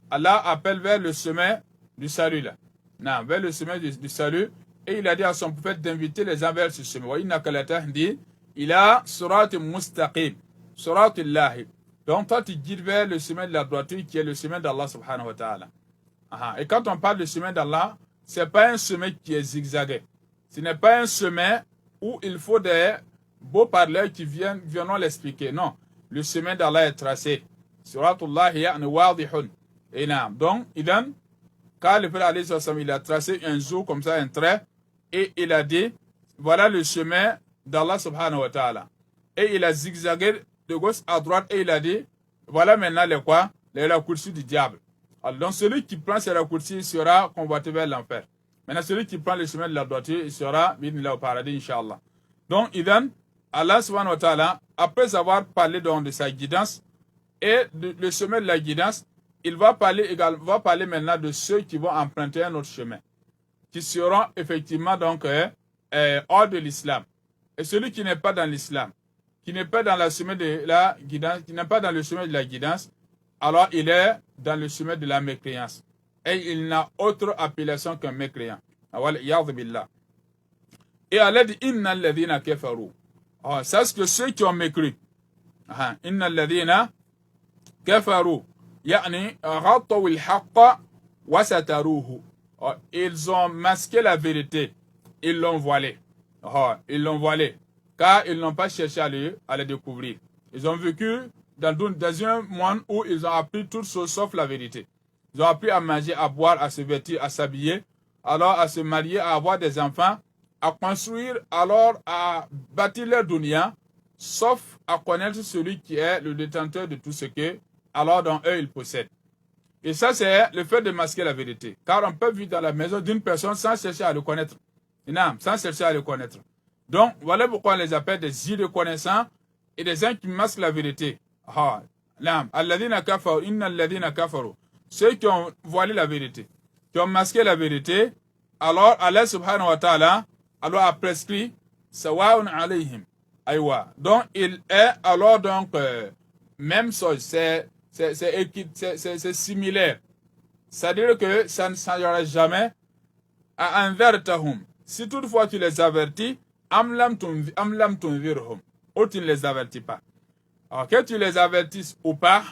Allah appelle vers le chemin du salut là. Non, vers le chemin du salut, et il a dit à son prophète d'inviter les gens vers ce chemin. Wa innaka latahdi ila siratin mustaqim, siratillahi. Donc toi tu guides vers le chemin de la droiture qui est le chemin d'Allah subhanahu wa ta'ala. Et quand on parle de chemin d'Allah, c'est pas un chemin qui est zigzagué. Ce n'est pas un chemin où il faut des beaux parleurs qui viendront l'expliquer. Non, le chemin d'Allah est tracé. Suratullahi ya'ni wadihun. Et donc, quand le Prophète il a tracé un zoo comme ça, un trait, et il a dit, voilà le chemin d'Allah subhanahu wa ta'ala. Et il a zigzagué de gauche à droite et il a dit, voilà maintenant les raccourcis du diable. Alors, donc celui qui prend ces raccourcis sera convoité vers l'enfer. Maintenant, celui qui prend le chemin de la droiture, il sera bidnillah au paradis, inshallah. Donc, Allah subhanahu wa ta'ala, après avoir parlé donc de sa guidance et le chemin de la guidance, il va parler maintenant de ceux qui vont emprunter un autre chemin, qui seront effectivement donc hors de l'islam. Et celui qui n'est pas dans l'islam, qui n'est pas dans le chemin de la guidance, qui n'est pas dans le chemin de la guidance, alors il est dans le chemin de la mécréance. Et il n'a autre appellation qu'un mécréant. Et Allah dit, inna alladhina kafaru. Ça c'est que ceux qui ont mécru. Inna alladhina kafaru. Yani, rataw al-haqqa wa sataruhu. Ils ont masqué la vérité. Ils l'ont voilé. Ils l'ont voilé. Car ils n'ont pas cherché à le découvrir. Ils ont vécu dans un monde où ils ont appris toutes choses sauf la vérité. Ils ont appris à manger, à boire, à se vêtir, à s'habiller, alors à se marier, à avoir des enfants, à construire, alors à bâtir leur dunya, sauf à connaître celui qui est le détenteur de tout ce que, alors dans eux, ils possèdent. Et ça, c'est le fait de masquer la vérité. Car on peut vivre dans la maison d'une personne sans chercher à le connaître. Sans chercher à le connaître. Donc, voilà pourquoi on les appelle des irreconnaissants et des gens qui masquent la vérité. Alladhina kafaru, inna alladhina kafaru. ceux qui ont voilé la vérité, qui ont masqué la vérité, alors Allah subhanahu wa ta'ala alors a prescrit sawa'un alayhim. Aïwa. Donc il est alors donc même chose, c'est similaire. C'est-à-dire que ça ne changera jamais à anzartahum. Si toutefois tu les avertis, am lam tunzirhum, ou tu ne les avertis pas. Alors que tu les avertisses ou pas,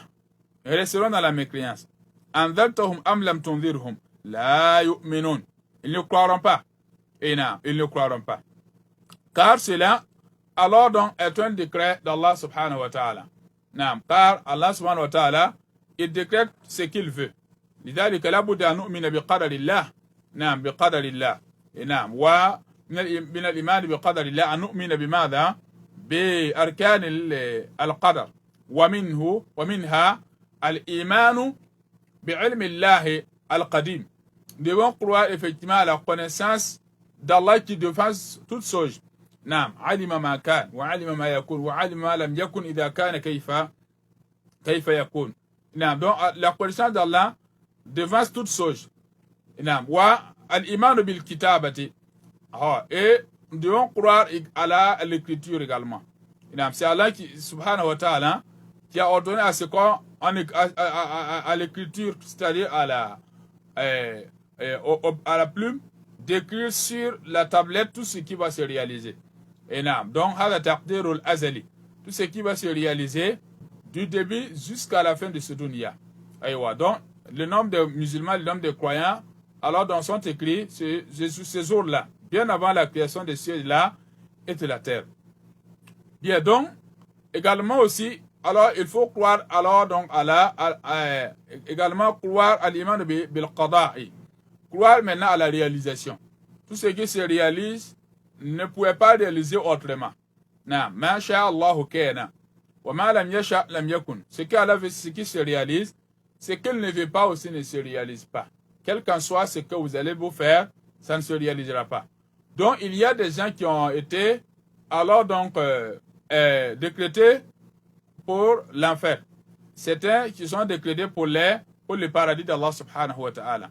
ils resteront dans la mécréance. Anzartahum am lam tunzirhum, la yu'minun. Ils ne croiront pas. Et non, ils ne croiront pas. Car cela, alors donc, est un décret d'Allah subhanahu wa ta'ala. Non, car Allah subhanahu wa ta'ala, il décrète ce qu'il veut. لذلك لابد أن نؤمن بقدر الله. نعم بقدر الله. نعم ومن الإيمان بقدر الله أن نؤمن بماذا؟ بأركان القدر ومنها الإيمان بعلم الله القديم. Nous devons croire effectivement à la connaissance d'Allah qui dépasse toutes choses. نعم علم ما كان وعلم ما يكون وعلم ما لم يكن إذا كان كيف يكون. نعم donc la connaissance d'Allah dépasse toutes choses. نعم والإيمان بالكتابة. Et nous devons croire à l'écriture également. نعم c'est Allah qui subhanahu wa ta'ala qui a ordonné à ce qu'on à l'écriture, c'est-à-dire à la plume, d'écrire sur la tablette tout ce qui va se réaliser. Et donc, tout ce qui va se réaliser du début jusqu'à la fin de ce dunya. Donc, le nombre de musulmans, le nombre de croyants, alors dans sont écrits ces jours-là, bien avant la création des cieux-là et de la terre. Bien, donc, également aussi, alors il faut croire alors donc également croire à l'iman bil qada'i. Croire maintenant à la réalisation. Tout ce qui se réalise ne pouvait pas réaliser autrement. Ma sha Allahu kana wa ma lam yasha lam yakun. Ce qui se réalise, ce qu'il ne veut pas aussi ne se réalise pas. Quel qu'en soit ce que vous allez vous faire, ça ne se réalisera pas. Donc il y a des gens qui ont été alors donc décrétés pour l'enfer. Certains qui sont décrétés pour le paradis d'Allah subhanahu wa ta'ala.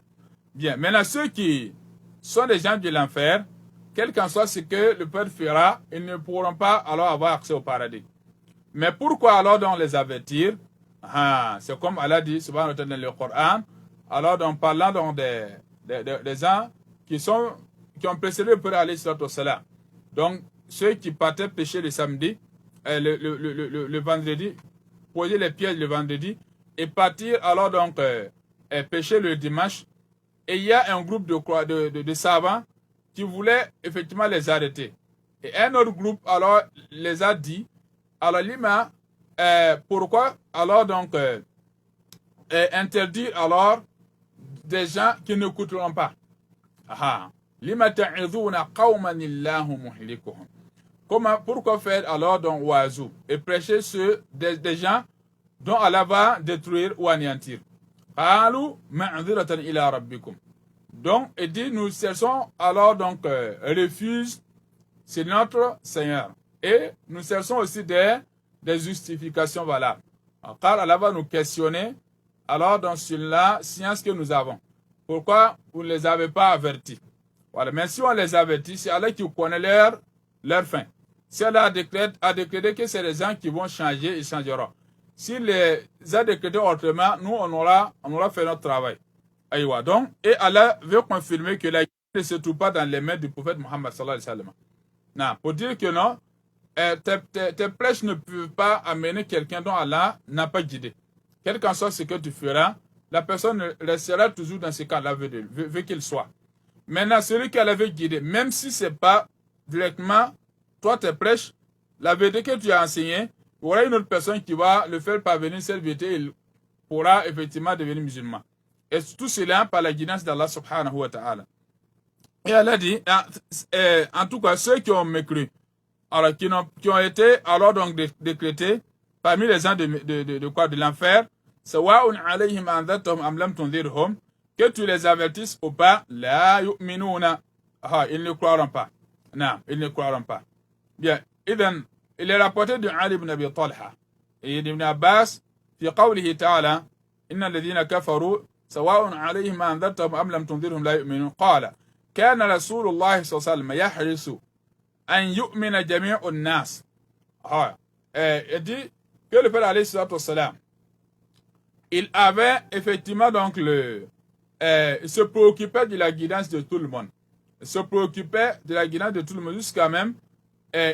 Bien, maintenant ceux qui sont des gens de l'enfer, quel qu'en soit ce que le peuple fera, ils ne pourront pas alors avoir accès au paradis. Mais pourquoi alors donc les avertir? C'est comme Allah dit subhanahu wa ta'ala dans le Coran, alors donc parlant donc des gens qui ont précédé le prophète alayhi salatu wassalam. Donc ceux qui partaient pêcher le samedi, le vendredi, poser les pièges le vendredi et partir alors donc pêcher le dimanche. Et il y a un groupe de savants qui voulaient effectivement les arrêter. Et un autre groupe alors les a dit, alors lima, pourquoi alors donc interdire alors des gens qui ne n'écouteront pas. Lima ta'idhuna qawman illahu muhlikuhum. Pourquoi faire alors donc oiseau et prêcher ceux des gens dont Allah va détruire ou anéantir. Donc, il dit, nous cherchons alors donc refuge, c'est notre Seigneur. Et nous cherchons aussi des justifications valables. Car Allah va nous questionner alors dans la science que nous avons. Pourquoi vous ne les avez pas avertis? Voilà. Mais si on les avertit, c'est Allah qui connaît leur fin. Si Allah a décrété que c'est les gens qui vont changer, ils changeront. S'il les a décrétés autrement, nous, on aura fait notre travail. Aïwa. Donc, et Allah veut confirmer que la guidance ne se trouve pas dans les mains du prophète Muhammad sallallahu alayhi wa sallam. Non, pour dire que non, tes prêches ne peuvent pas amener quelqu'un dont Allah n'a pas guidé. Quel qu'en soit ce que tu feras, la personne restera toujours dans ce qu'Allah veut qu'il soit. Maintenant, celui qui Allah veut guider, même si ce n'est pas directement toi tes prêches, la vérité que tu as enseignée, il y aura une autre personne qui va le faire parvenir cette vérité, il pourra effectivement devenir musulman. Et tout cela par la guidance d'Allah subhanahu wa ta'ala. Et Allah dit, en tout cas, ceux qui ont mécru, alors qui ont été alors donc décrétés parmi les gens de l'enfer, sawa'un alayhim anzartahum am lam tunzirhum, que tu les avertisses ou pas, la yu'minuna. Ils ne croiront pas. Non, ils ne croiront pas. Bien, il est rapporté de Ali ibn Abi Talha et d'Ibn Abbas في قوله تعالى إن الذين كفروا سواء عليهم أنذرتهم أم لم تنذرهم لا يؤمنون قال كان رسول الله صلى الله عليه وسلم يحرص أن يؤمن جميع الناس. Il dit que le Père alayhi salatu wassalam, il avait effectivement donc il se préoccupait de la guidance de tout le monde. Il se préoccupait de la guidance de tout le monde jusqu'à même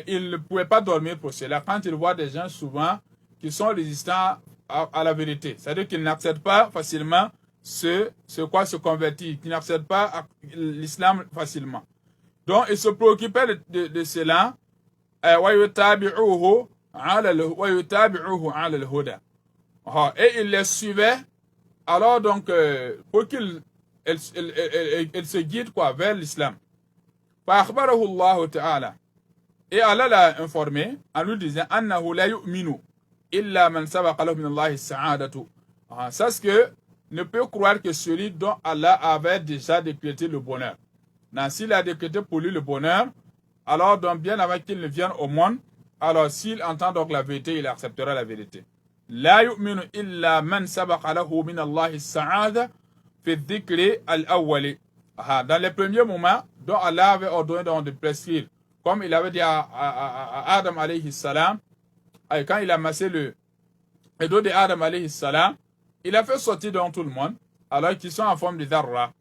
il ne pouvait pas dormir pour cela. Quand il voit des gens souvent qui sont résistants à la vérité, c'est-à-dire qu'ils n'acceptent pas facilement ce quoi se convertir, qui n'acceptent pas l'islam facilement. Donc, il se préoccupait de cela. Et il les suivait, alors donc, pour qu'ils se guident vers l'islam. Et Allah l'a informé en lui disant annahu la yu'minu illa man sabaqa lahu min Allahi sa'adatu. Sache que ne peut croire que celui dont Allah avait déjà décrété le bonheur. S'il a décrété pour lui le bonheur, alors donc bien avant qu'il ne vienne au monde, alors s'il entend donc la vérité, il acceptera la vérité. La yu'minu illa man sabaqa lahu min Allahi sa'ada fi dhikri al-awwali. Dans les premiers moments dont Allah avait ordonné de prescrire, comme il avait dit à Adam alayhi salam, quand il a massé le dos de Adam alayhi salam, il a fait sortir dans tout le monde, alors qu'ils sont en forme de dharra,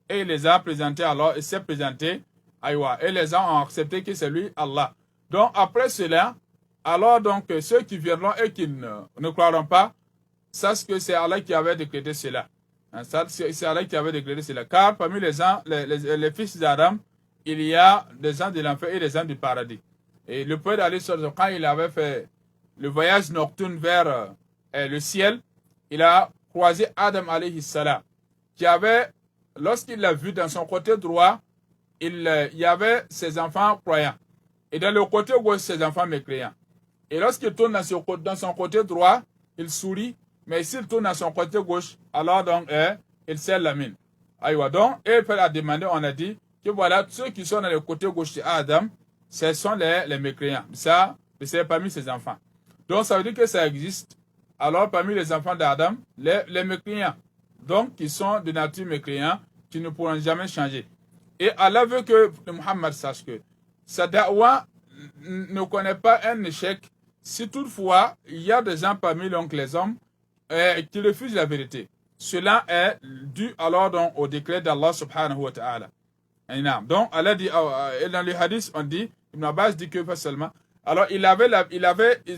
et il les a présentés, alors il s'est présenté, et les gens ont accepté que c'est lui Allah. Donc après cela, alors donc ceux qui viendront et qui ne croiront pas, sachent que c'est Allah qui avait décrété cela. C'est Allah qui avait décrété cela. Car parmi les gens, les fils d'Adam, il y a des gens de l'enfer et des gens du paradis. Et le prophète Ali sallallahu alayhi wa sallam, quand il avait fait le voyage nocturne vers le ciel, il a croisé Adam alayhi salam, qui avait, lorsqu'il l'a vu dans son côté droit, il y avait ses enfants croyants. Et dans le côté gauche, ses enfants mécréants. Et lorsqu'il tourne dans son côté droit, il sourit, mais s'il tourne dans son côté gauche, alors donc il serre la mine. Donc, et il a demandé, on a dit, que voilà, ceux qui sont dans le côté gauche de Adam, ce sont les mécréants. Ça, c'est parmi ses enfants. Donc, ça veut dire que ça existe. Alors, parmi les enfants d'Adam, les mécréants, donc, qui sont de nature mécréants, qui ne pourront jamais changer. Et Allah veut que Muhammad sache que sa da'wa ne connaît pas un échec si toutefois il y a des gens parmi donc, les hommes qui refusent la vérité. Cela est dû alors donc au décret d'Allah subhanahu wa ta'ala. Donc, Allah dit, dans le hadith, on dit, Ibn Abbas dit que pas seulement. Alors, il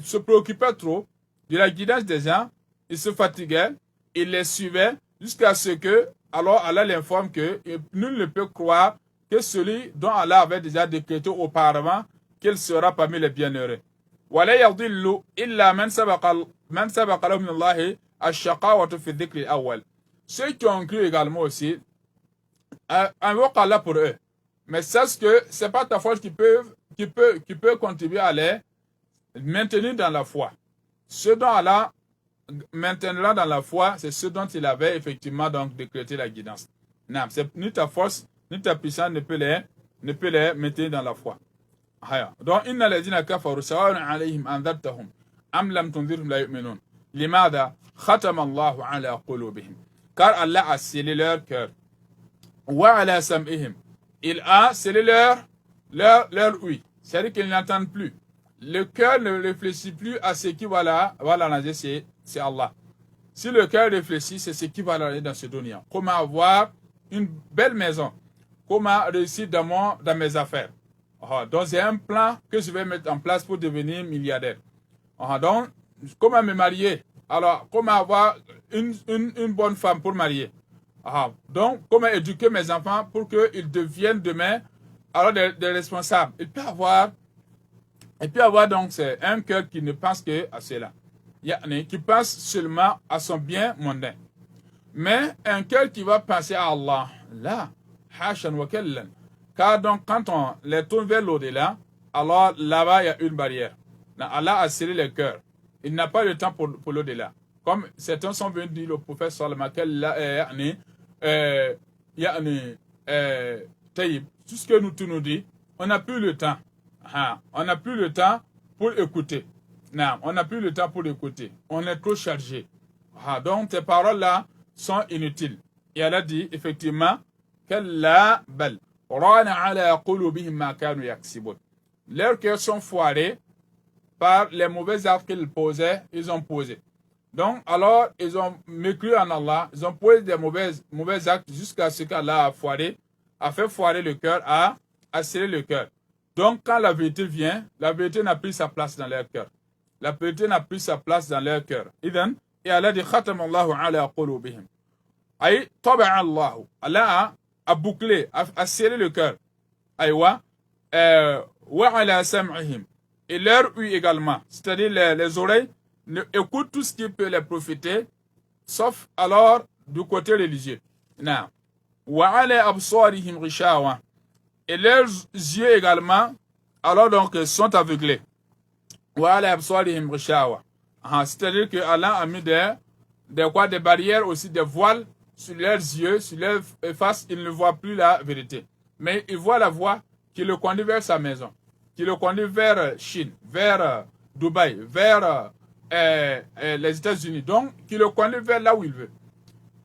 se préoccupait trop de la guidance des gens, il se fatiguait, il les suivait, jusqu'à ce que, alors Allah l'informe que nul ne peut croire que celui dont Allah avait déjà décrété auparavant qu'il sera parmi les bienheureux. وَلَا يَضِلُّ إِلَّا مَنْ سَبَقَ لَهُ مِنَ اللَّهِ الشَّقَاوَةُ فِي الذِّكْرِ الْأَوَّلِ. Ceux qui ont cru également aussi, invoque Allah pour eux. Mais sache que ce n'est pas ta force qui peut contribuer à les maintenir dans la foi. Ce dont Allah maintiendra dans la foi, c'est ce dont il avait effectivement donc décrété la guidance. Non, ni ta force, ni ta puissance ne peut les maintenir dans la foi. Donc, inna ladina kafaru sawa'un alayhim anzartahum am lam tunzirhum la yu'minun. Limada khatama Allahu ala qulubihim. Car Allah a scellé leur cœur. Wa ala sam'ihim. Il a scellé leur ouïe. C'est-à-dire qu'ils n'entendent plus. Le cœur ne réfléchit plus à ce qui va l'analyser, c'est Allah. Si le cœur réfléchit, c'est ce qui va l'analyser dans ce dunya. Comment avoir une belle maison. Comment réussir dans mes affaires. Donc, c'est un plan que je vais mettre en place pour devenir milliardaire. Donc, comment me marier? Alors, comment avoir une bonne femme pour marier? Donc, comment éduquer mes enfants pour qu'ils deviennent demain alors des responsables? Il peut avoir donc un cœur qui ne pense que à cela. Qui pense seulement à son bien mondain. Mais un cœur qui va penser à Allah, là, hashan wa kallan. Car donc, quand on les tourne vers l'au-delà, alors là-bas, il y a une barrière. Allah a scellé le cœur. Il n'a pas le temps pour l'au-delà. Comme certains sont venus dire au prophète sallallahu alayhi wa sallam, tout ce que tu nous dis, on n'a plus le temps. On n'a plus le temps pour écouter. Non, on n'a plus le temps pour écouter. On est trop chargé. Donc, ces paroles-là sont inutiles. Et elle a dit, effectivement, qu'Allah bal. Leurs cœurs sont foirés par les mauvais actes qu'ils posaient, ils ont posé. Donc, alors, ils ont mécru en Allah, ils ont posé des mauvais actes jusqu'à ce qu'Allah a foiré, a fait foirer le cœur, a scellé le cœur. Donc, quand la vérité vient, la vérité n'a plus sa place dans leur cœur. La vérité n'a plus sa place dans leur cœur. Et Allah dit, khatamallahu ala qulubihim. Aïe, taba'a Allahu. Allah a bouclé, a scellé le cœur. Aïwa, wa ala sam'ihim. Et leur ouïe également, c'est-à-dire les oreilles, écoutent tout ce qui peut les profiter, sauf alors du côté religieux. Wa ala absarihim ghishawa. Et leurs yeux également, alors donc, sont aveuglés. Wa ala absarihim ghishawa. C'est-à-dire que Allah a mis des barrières aussi, des voiles sur leurs yeux, sur leur face, ils ne voient plus la vérité. Mais ils voient la voie qui le conduit vers sa maison, qui le conduit vers Chine, vers Dubaï, vers les États-Unis. Donc, qui le conduit vers là où il veut.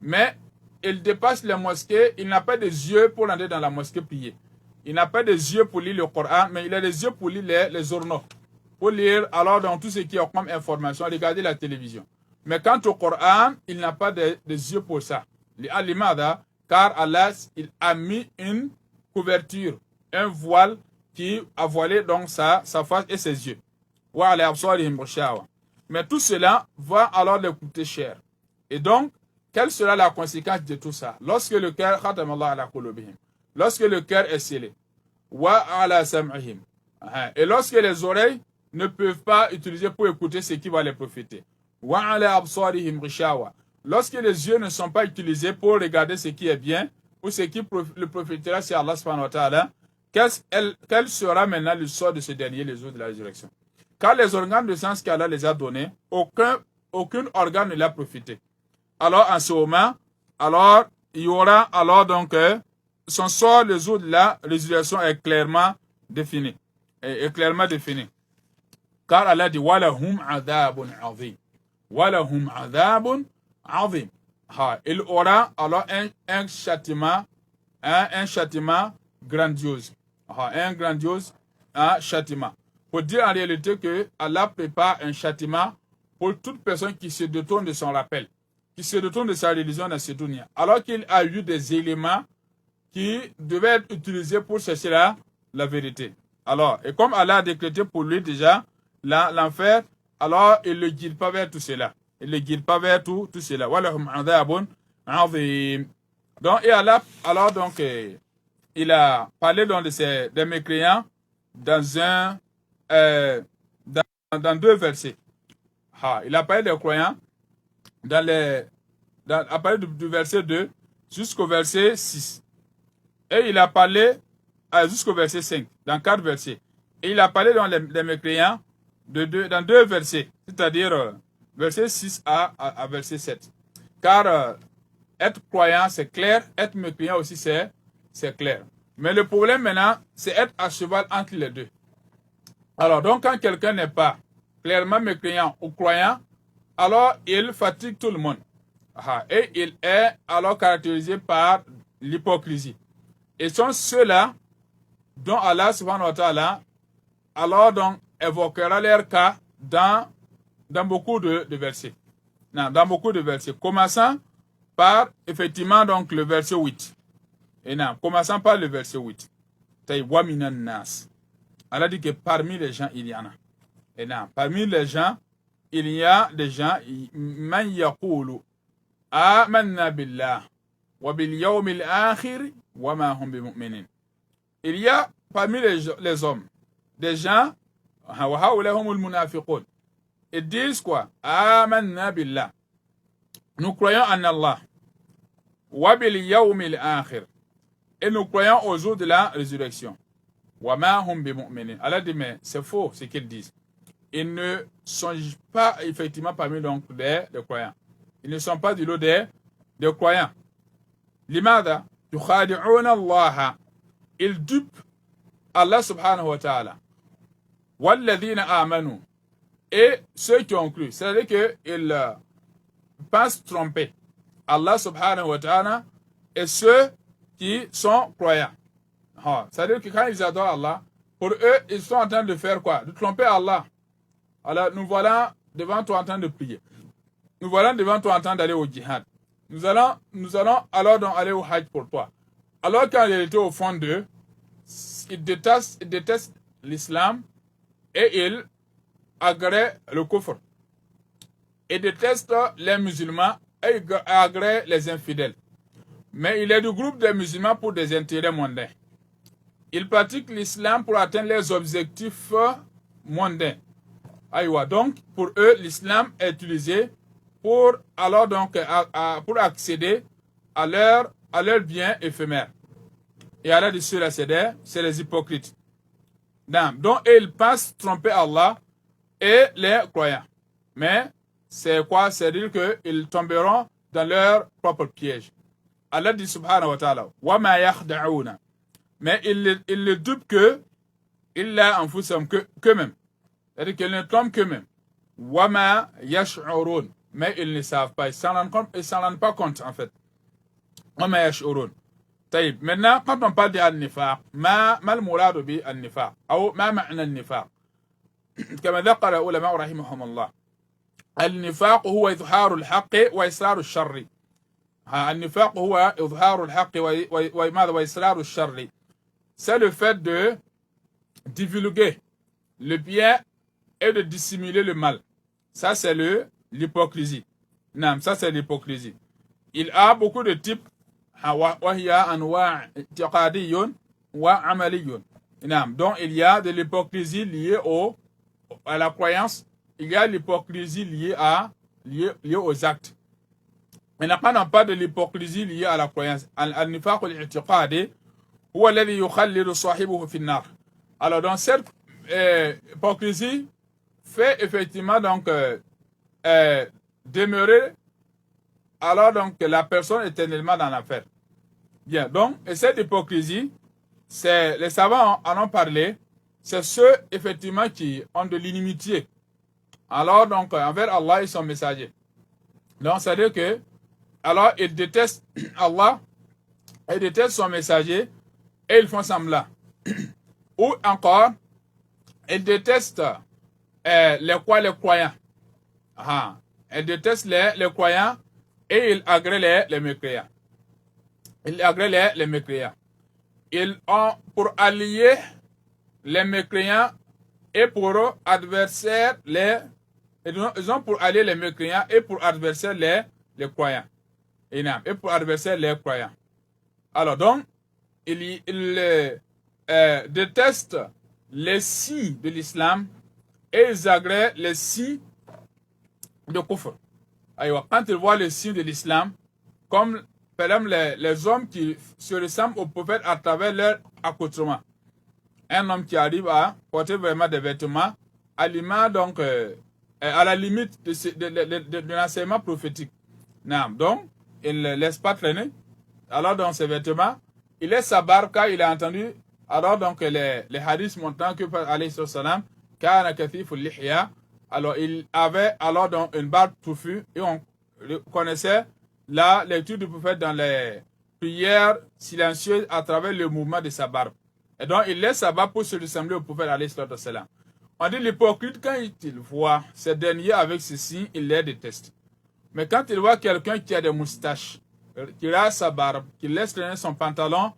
Mais il dépasse les mosquées, il n'a pas des yeux pour aller dans la mosquée prier. Il n'a pas des yeux pour lire le Coran, mais il a des yeux pour lire les journaux. Pour lire alors dans tout ce qui est comme information, regarder la télévision. Mais quant au Coran, il n'a pas des yeux pour ça. Car Allah, il a mis une couverture, un voile qui a voilé donc sa face et ses yeux. Mais tout cela va alors leur coûter cher. Et donc, quelle sera la conséquence de tout ça? Lorsque le cœur, lorsque le cœur est scellé, et lorsque les oreilles ne peuvent pas utiliser pour écouter ce qui va les profiter, lorsque les yeux ne sont pas utilisés pour regarder ce qui est bien ou ce qui le profitera, c'est Allah subhanahu wa ta'ala, quel sera maintenant le sort de ce dernier, les jours de la résurrection? Car les organes de sens qu'Allah les a donnés, aucun organe ne l'a profité. Alors en ce moment, alors il y aura alors donc son sort le jour de la résurrection est clairement défini. Est clairement défini. Car Allah dit walahum adhabun azim. Walahum adhabun azim. Il aura alors un châtiment, un châtiment grandiose. Un grandiose châtiment. Pour dire en réalité que Allah prépare un châtiment pour toute personne qui se détourne de son rappel, qui se détourne de sa religion dans cette dunya, alors qu'il a eu des éléments qui devaient être utilisés pour chercher la vérité. Alors, et comme Allah a décrété pour lui déjà l'enfer, alors il ne le guide pas vers tout cela. Il ne le guide pas vers tout cela. Donc, et Allah, alors donc, il a parlé donc des mécréants dans deux versets. Il a parlé des croyants à partir du verset 2 jusqu'au verset 6. Et il a parlé jusqu'au verset 5, dans 4 versets. Et il a parlé dans les mécréants dans 2 versets, c'est-à-dire verset 6 à verset 7. Car être croyant, c'est clair, être mécréant aussi, c'est clair. Mais le problème maintenant, c'est être à cheval entre les deux. Alors, donc, quand quelqu'un n'est pas clairement mécréant ou croyant, alors il fatigue tout le monde. Et il est alors caractérisé par l'hypocrisie. Et sont ceux-là dont Allah subhanahu wa ta'ala alors donc évoquera leur cas dans beaucoup de versets. Dans beaucoup de versets. Commençant par effectivement donc le verset 8. Et commençant par le verset 8. Allah dit que parmi les gens, il y en a. Et parmi les gens, il y a des gens, man yaqulu amanna billah wa bil yawmil akhir wa ma hum bimu'minin. Il y a parmi les hommes des gens, ils disent quoi? Amanna billah. Nous croyons en Allah. Wa bil yawmil akhir. Et nous croyons au jour de la résurrection. Wa ma hum bimu'minin. Allah dit mais c'est faux ce qu'ils disent. Ils ne sont pas effectivement parmi donc des croyants. Ils ne sont pas du lot des croyants. Limada yukhadi'una Allah. Ils dupent Allah subhanahu wa ta'ala. Walladhina amanu. Et ceux qui ont cru. C'est-à-dire qu'ils pensent tromper Allah subhanahu wa ta'ala et ceux qui sont croyants. C'est-à-dire que quand ils adorent Allah, pour eux, ils sont en train de faire quoi? De tromper Allah. Alors, nous voilà devant toi en train de prier. Nous voilà devant toi en train d'aller au djihad. Nous allons alors donc aller au hajj pour toi. Alors qu'en réalité, au fond d'eux, ils détestent l'islam et ils agréent le kufr. Ils détestent les musulmans et ils agréent les infidèles. Mais il est du groupe des musulmans pour des intérêts mondains. Ils pratiquent l'islam pour atteindre les objectifs mondains. Aïwa, donc, pour eux, l'islam est utilisé pour, alors donc, pour accéder à leur bien éphémère. Et alors, de ceux-là, c'est les hypocrites. Donc, ils pensent tromper Allah et les croyants. Mais, c'est quoi? C'est-à-dire qu'ils tomberont dans leur propre piège. Allah dit subhanahu wa ta'ala, wa ma yakhda'una. Mais ils ne dupent illa anfusahum qu'eux-mêmes. C'est-à-dire qu'ils ne trompent qu'eux-mêmes. Wa ma yash'urun. Mais ils ne savent pas. Ils ne s'en rendent pas compte, en fait. Wa ma yash'urun. Maintenant, quand on parle d'al-nifaq, ma al-murad bi al-nifaq, ou ma ma'na al-nifaq. كما ذكر العلماء رحمهم الله. النفاق هو إظهار الحق وإسرار الشر. النفاق هو إظهار الحق وإسرار الشر. C'est le fait de divulguer le bien et de dissimuler le mal. Ça, c'est l'hypocrisie. Non, ça, c'est l'hypocrisie. Il a beaucoup de types. وهي أنواع اعتقادي وعملي. Donc, il y a de l'hypocrisie liée à la croyance. Il y a l'hypocrisie liée aux actes. Maintenant, quand on parle de l'hypocrisie liée à la croyance, al-nifaq al-i'tiqadi huwa alladhi yukhallidu sahibuhu fi an-nar. Alors, donc, cette hypocrisie fait effectivement donc demeurer alors donc la personne éternellement dans l'enfer. Bien, donc, et cette hypocrisie, les savants en ont parlé, c'est ceux effectivement qui ont de l'inimitié. Alors donc, envers Allah et son messager. Donc, c'est-à-dire que, alors, ils détestent Allah, ils détestent son messager, et ils font semblant. Ou encore, ils détestent les croyants. Ils détestent les croyants et ils agréent les mécréants. Ils agréent les mécréants. Ils ont pour allier les mécréants et pour adversaires ils ont pour allier les mécréants et pour adversaires les croyants. Et pour adversaires les croyants. Alors donc, ils détestent les signes de l'islam et ils agréent les signes de kufr. Quand ils voient les signes de l'islam, comme par exemple les hommes qui se ressemblent au prophète à travers leur accoutrement. Un homme qui arrive à porter vraiment des vêtements à donc à la limite de l'enseignement prophétique. Donc, il ne laisse pas traîner. Alors, dans ses vêtements, il laisse sa barbe car il a entendu alors donc les hadiths montrant que alayhi salam kana kathiful lihya. Alors, il avait alors donc une barbe touffue et on connaissait la lecture du prophète dans les prières silencieuses à travers le mouvement de sa barbe. Et donc, il laisse sa barbe pour se ressembler au prophète alayhi salam. On dit l'hypocrite, quand il voit ces derniers avec ceci, il les déteste. Mais quand il voit quelqu'un qui a des moustaches, qui a sa barbe, qui laisse traîner son pantalon,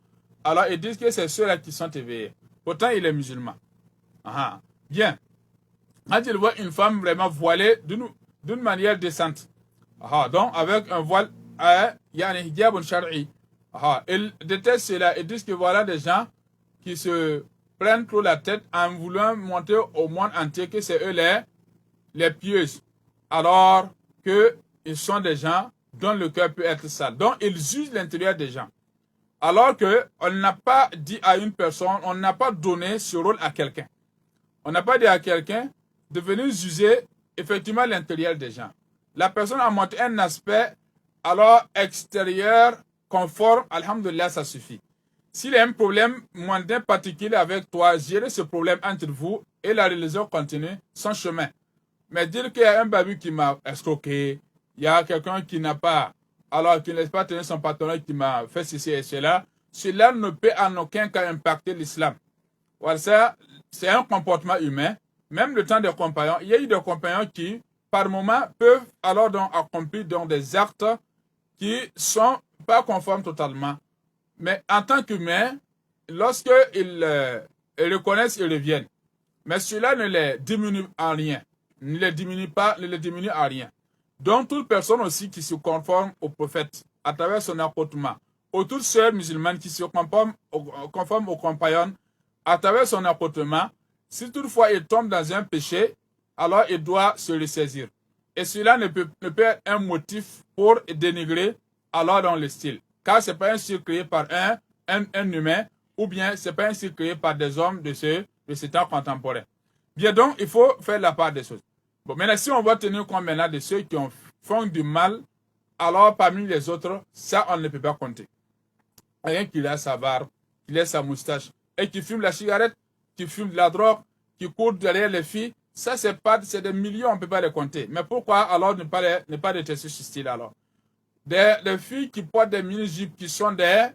alors ils disent que c'est ceux-là qui sont éveillés. Pourtant, il est musulman. Bien. Quand il voit une femme vraiment voilée d'une manière décente, donc avec un voile, il y a un hijab shar'i, ils détestent cela. Ils disent que voilà des gens qui se prennent trop la tête en voulant montrer au monde entier que c'est eux les pieuses, alors qu'ils sont des gens dont le cœur peut être sale. Donc, ils usent l'intérieur des gens. Alors qu'on n'a pas dit à une personne, on n'a pas donné ce rôle à quelqu'un. On n'a pas dit à quelqu'un de venir user effectivement l'intérieur des gens. La personne a montré un aspect alors extérieur, conforme, alhamdoulilah, ça suffit. S'il y a un problème mondain particulier avec toi, gérer ce problème entre vous et la religion continue son chemin. Mais dire qu'il y a un babu qui m'a escroqué, il y a quelqu'un qui n'a pas, alors qui ne laisse pas tenir son partenaire qui m'a fait ceci et cela, cela ne peut en aucun cas impacter l'islam. Voilà, ça, c'est un comportement humain. Même le temps des compagnons, il y a eu des compagnons qui, par moment, peuvent alors donc accomplir donc des actes qui sont pas conformes totalement. Mais en tant qu'humains, lorsqu'ils reconnaissent, ils reviennent. Mais cela ne les diminue en rien. Ne les diminue pas, ne les diminue en rien. Donc, toute personne aussi qui se conforme au prophète à travers son apportement, ou toute sœur musulmane qui se conforme aux compagnons à travers son apportement, si toutefois il tombe dans un péché, alors il doit se ressaisir. Et cela ne peut être un motif pour dénigrer alors dans le style. Car ce n'est pas un style créé par un humain, ou bien ce n'est pas un style créé par des hommes de ce temps contemporain. Bien donc, il faut faire la part des choses. Bon, maintenant, si on va tenir compte maintenant de ceux qui font du mal, alors parmi les autres, ça, on ne peut pas compter. Rien qui a sa barbe, qui a sa moustache, et qui fume la cigarette, qui fume de la drogue, qui court derrière les filles, ça, c'est des millions, on ne peut pas les compter. Mais pourquoi alors ne pas détester ce style alors? Des filles qui portent des mini-jupes qui sont des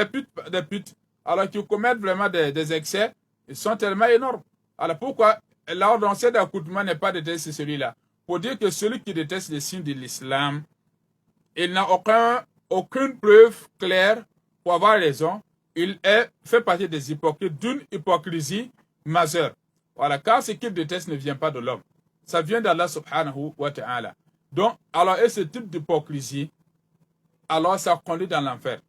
putes, alors qui commettent vraiment des excès, ils sont tellement énormes. Alors pourquoi l'ordonnance d'accoutrement n'est pas détesté celui-là? Pour dire que celui qui déteste les signes de l'islam, il n'a aucune preuve claire pour avoir raison. Il fait partie des hypocrites, d'une hypocrisie majeure. Voilà, car ce qu'il déteste ne vient pas de l'homme. Ça vient d'Allah subhanahu wa ta'ala. Donc, alors, et ce type d'hypocrisie, alors ça conduit dans l'enfer.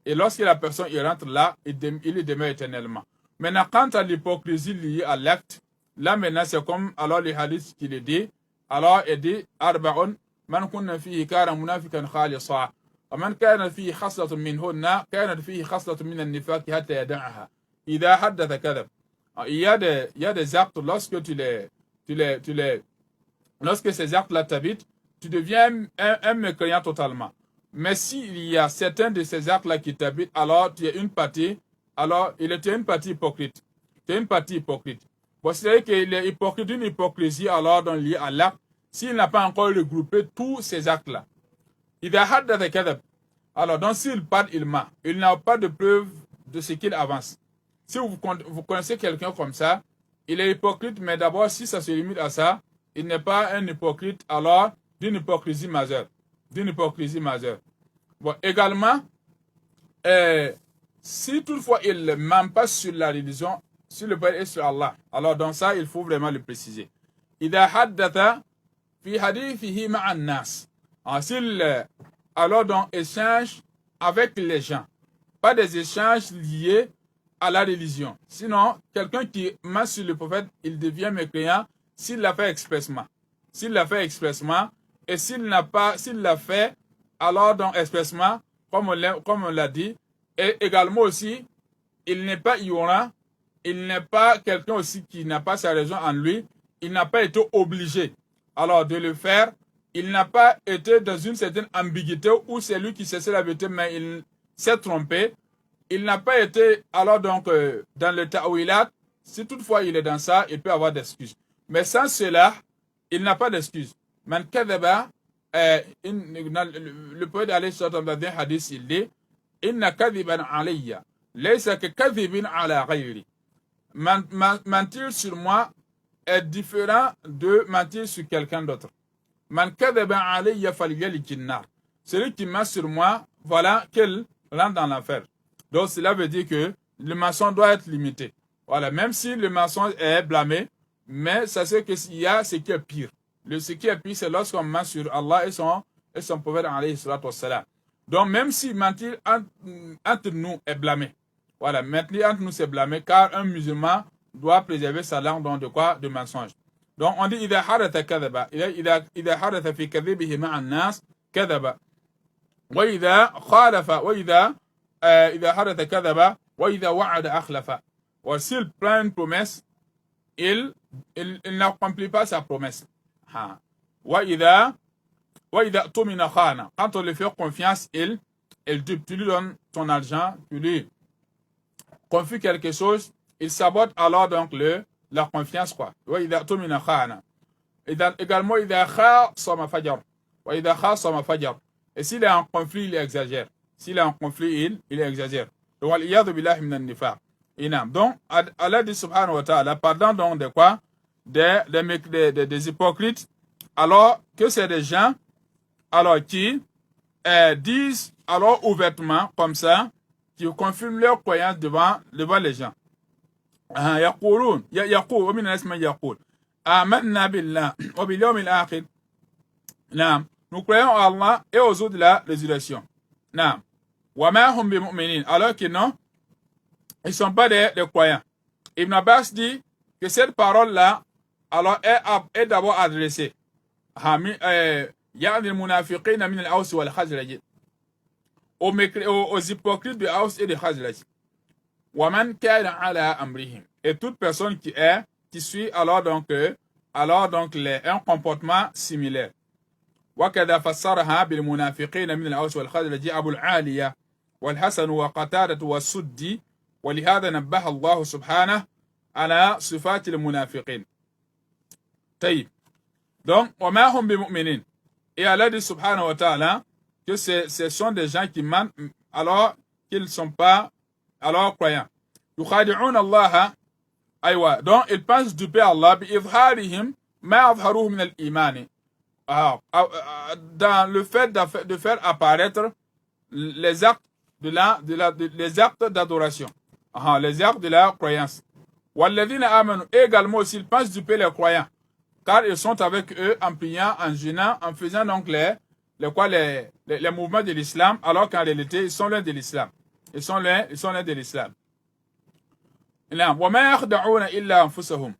Et lorsque la personne il rentre là, il y demeure éternellement. Maintenant, quant à l'hypocrisie liée à l'acte, là maintenant c'est comme alors les hadiths qui le dit. Alors il dit arba'un man kunna fihi kana munafiqan khalisa wa man kana fihi khaslatun minhunna kanat fihi khaslatun min an-nifaq hatta yad'aha idha haddatha kadhab. Il y a des actes lorsque lorsque ces actes-là t'habitent, tu deviens un mécréant totalement. Mais s'il y a certains de ces actes-là qui t'habitent, alors tu es une partie, alors il est une partie hypocrite. Tu es une partie hypocrite. Bon, c'est-à-dire qu'il est hypocrite d'une hypocrisie alors liée à l'acte, s'il n'a pas encore regroupé tous ces actes-là. Il a hâte de kadab. Alors, donc s'il parle, il ment. Il n'a pas de preuve de ce qu'il avance. Si vous connaissez quelqu'un comme ça, il est hypocrite, mais d'abord, si ça se limite à ça, il n'est pas un hypocrite, alors d'une hypocrisie majeure. D'une hypocrisie majeure. Bon, également, si toutefois il ne ment pas sur la religion, sur le Père et sur Allah, alors dans ça, il faut vraiment le préciser. إذا حدث في حديثه مع الناس. Alors donc échange avec les gens, pas des échanges liés à la religion. Sinon, quelqu'un qui ment sur le prophète, il devient mécréant s'il l'a fait expressement. S'il l'a fait expressement, et s'il l'a fait, alors donc expressement, comme on l'a dit, et également aussi, il n'est pas ignorant, il n'est pas quelqu'un aussi qui n'a pas sa raison en lui, il n'a pas été obligé alors de le faire, il n'a pas été dans une certaine ambiguïté où c'est lui qui cessait la vérité, mais il s'est trompé. Il n'a pas été alors donc dans le ta'wilat. Si toutefois il est dans ça, il peut avoir d'excuses. Mais sans cela, il n'a pas d'excuses. Man kadhaba, le poète alayhi sallam dans un hadith, il dit inna kadhiban alayya laysa ka kadhibin ala ghayri. Mentir sur moi est différent de mentir sur quelqu'un d'autre. Man kadhaba alayya falyalikin nar. Celui qui ment sur moi, voilà qu'il rentre dans l'enfer. Donc cela veut dire que le mensonge doit être limité. Voilà, même si le mensonge est blâmé, mais ça c'est qu'il y a ce qui est pire. Ce qui est pire, c'est lorsqu'on ment sur Allah et son prophète alayhi salatu wassalam. Donc même si mentir entre nous est blâmé, voilà, mentir entre nous c'est blâmé, car un musulman doit préserver sa langue dans de quoi? De mensonge. Donc on dit إذا حدث كذب إذا حدث في كذبه مع الناس كذب وإذا خالف إذا حدث كذب وإذا وعد أخلف. Ou s'il prend une promesse, il n'accomplit pas sa promesse. وإذا اؤتمن خان. Quand on lui fait confiance, tu lui donnes ton argent, tu lui confies quelque chose, il sabote alors donc la confiance quoi. وإذا اؤتمن خان. Également إذا خاصم فجر. وإذا خاصم فجر. Et s'il est en conflit, il exagère. S'il est en conflit, il exagère. Donc, Allah dit subhanahu wa ta'ala, pardon donc de quoi? Des hypocrites, alors que c'est des gens alors qui disent alors ouvertement comme ça, qui confirment leur croyance devant les gens. يقول ومن الناس من يقول آمنا بالله وباليوم الآخر. نعم, nous croyons à Allah et aux jours de la résurrection. نعم, وما هم بمؤمنين, alors que non, ils ne sont pas des croyants. Ibn Abbas dit que cette parole-là alors est d'abord adressée يعني المنافقين من الأوس والخزرج, aux hypocrites de Aus et de Khazraj. وَمَنْ كَانَ عَلَىٰ أَمْرِهِمْ, et toute personne qui suit alors donc un comportement similaire. وَكَذَا فَسَّرَهَا بِالْمُنَافِقِينَ مِنَ الْأَوْسِ وَالْخَزْرَجِ أبو العالية والحسن وقتادة والسدي, ولهذا نبه الله سبحانه على صفات المنافقين. طيب, donc وَمَا هُمْ بِمُؤْمِنِينَ, et Allah dit subhanahu wa ta'ala que ce sont des gens qui mentent alors qu'ils ne sont pas alors croyants. يخادعون الله, أيوة, donc ils pensent duper Allah بإظهارهم ما أظهروه من الإيمان, dans le fait de faire apparaître les actes les actes d'adoration, les actes de la croyance. والذين آمنوا, également aussi ils pensent duper les croyants, car ils sont avec eux en priant, en jeûnant, en faisant donc les mouvements de l'islam, alors qu'en réalité ils sont loin de l'islam. Ils sont loin de l'islam. وَمَا يَخْدَعُونَ إِلَّا أَنفُسَهُمْ.